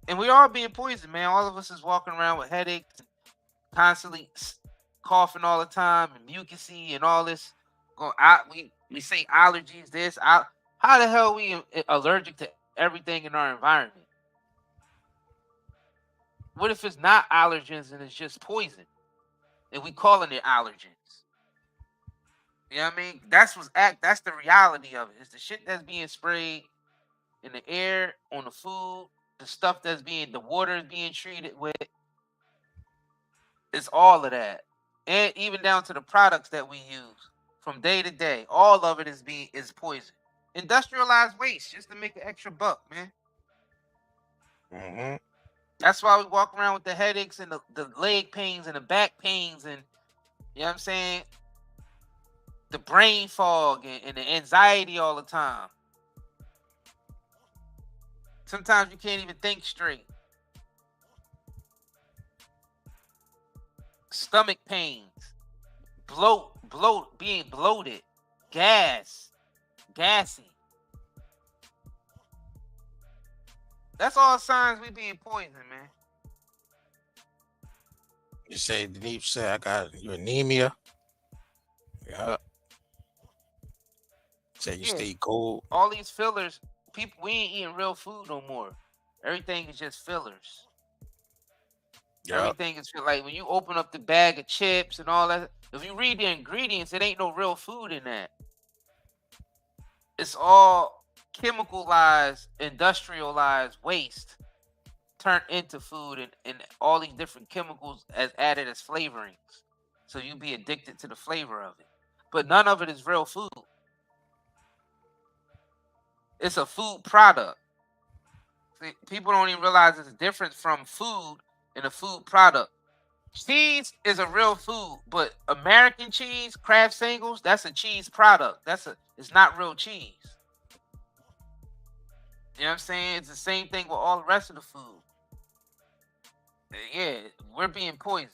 And we all being poisoned, man. All of us is walking around with headaches, constantly coughing all the time, and mucusy and all this. We say allergies, this. How the hell are we allergic to everything in our environment? What if it's not allergens and it's just poison? And we calling it allergens. You know what I mean? That's the reality of it. It's the shit that's being sprayed in the air, on the food, the stuff the water is being treated with. It's all of that. And even down to the products that we use from day to day. All of it is poison. Industrialized waste just to make an extra buck, man. Mm-hmm. That's why we walk around with the headaches and the leg pains and the back pains and, you know what I'm saying, the brain fog and the anxiety all the time. Sometimes you can't even think straight. Stomach pains, being bloated, gassy. That's all signs we being poisoned, man. You say, Denise said, I got you anemia. Yeah. Say you stay cold. All these fillers, we ain't eating real food no more. Everything is just fillers. Yep. Everything is like when you open up the bag of chips and all that. If you read the ingredients, it ain't no real food in that. It's all chemicalized, industrialized waste turned into food and all these different chemicals as added as flavorings. So you be addicted to the flavor of it. But none of it is real food. It's a food product. See, people don't even realize there's a difference from food and a food product. Cheese is a real food, but American cheese, Kraft Singles, that's a cheese product. It's not real cheese. You know what I'm saying? It's the same thing with all the rest of the food. Yeah, we're being poisoned.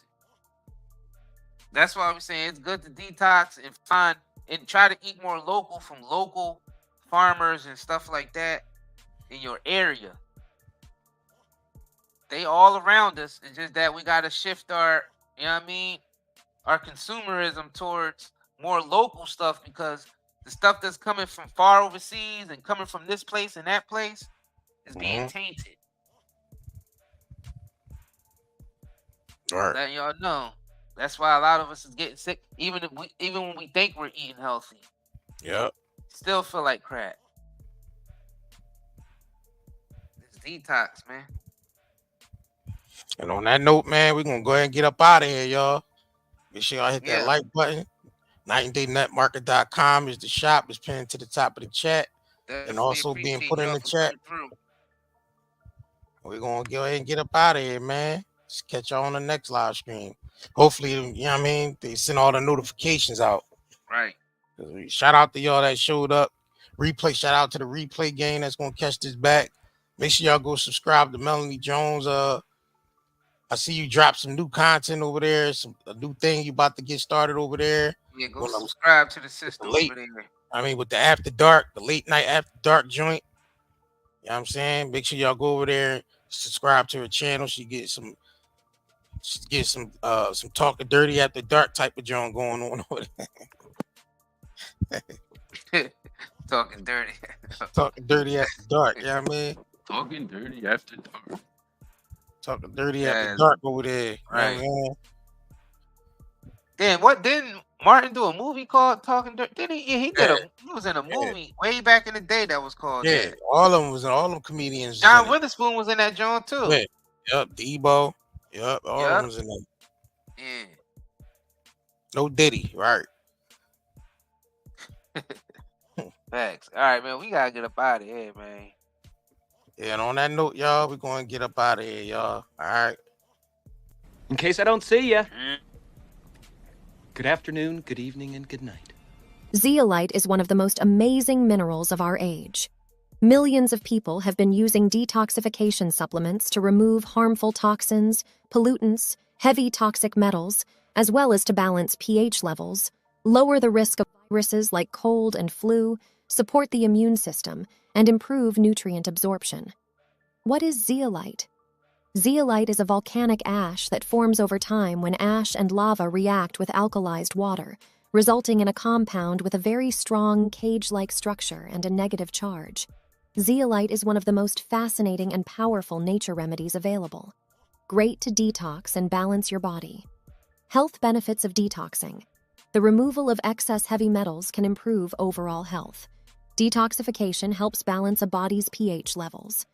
That's why we're saying it's good to detox and try to eat more local from local farmers and stuff like that in your area. They all around us. It's just that we got to shift our, you know what I mean, our consumerism towards more local stuff, because the stuff that's coming from far overseas and coming from this place and that place is being tainted. Right. Letting y'all know. That's why a lot of us is getting sick, even when we think we're eating healthy. Yep. Still feel like crap. It's detox, man. And on that note, man, we're going to go ahead and get up out of here, y'all. Make sure y'all hit that like button. NightandDayNetMarket.com is the shop. It's pinned to the top of the chat. Definitely and also being put in the chat. We're going to go ahead and get up out of here, man. Just catch y'all on the next live stream. Hopefully, you know what I mean, they send all the notifications out. Right. Shout out to y'all that showed up. Shout out to the replay gang that's going to catch this back. Make sure y'all go subscribe to Melanie Jones. I see you drop some new content over there. A new thing you about to get started over there. Yeah, go subscribe to the sister over there. I mean, with the after dark, the late night after dark joint. You know what I'm saying? Make sure y'all go over there and subscribe to her channel. She get some talking dirty after dark type of joint going on over there. Talking dirty. Talking dirty after dark, you know what I mean? Talking dirty after dark. Talking dirty after dark over there. Right. You know what I mean? Damn, what didn't Martin do a movie called Talking Dirty? Did he? Yeah, he did he was in a movie way back in the day that was called that. All of them comedians. John Witherspoon was in that joint too. Yeah. Yep, Debo. Yep, all of them was in there. Yeah. No Diddy, right? Facts. All right, man. We gotta get up out of here, man. Yeah, and on that note, y'all, we're going to get up out of here, y'all. All right. In case I don't see ya. Good afternoon, good evening, and good night. Zeolite is one of the most amazing minerals of our age. Millions of people have been using detoxification supplements to remove harmful toxins, pollutants, heavy toxic metals, as well as to balance pH levels, lower the risk of viruses like cold and flu, support the immune system, and improve nutrient absorption. What is zeolite? Zeolite is a volcanic ash that forms over time when ash and lava react with alkalized water, resulting in a compound with a very strong cage-like structure and a negative charge. Zeolite is one of the most fascinating and powerful nature remedies available. great to detox and balance your body. Health benefits of detoxing. The removal of excess heavy metals can improve overall health. Detoxification helps balance a body's pH levels.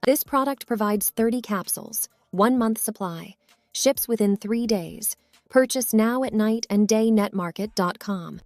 This product provides 30 capsules, 1 month supply, ships within 3 days. Purchase now at night and daynetmarket.com.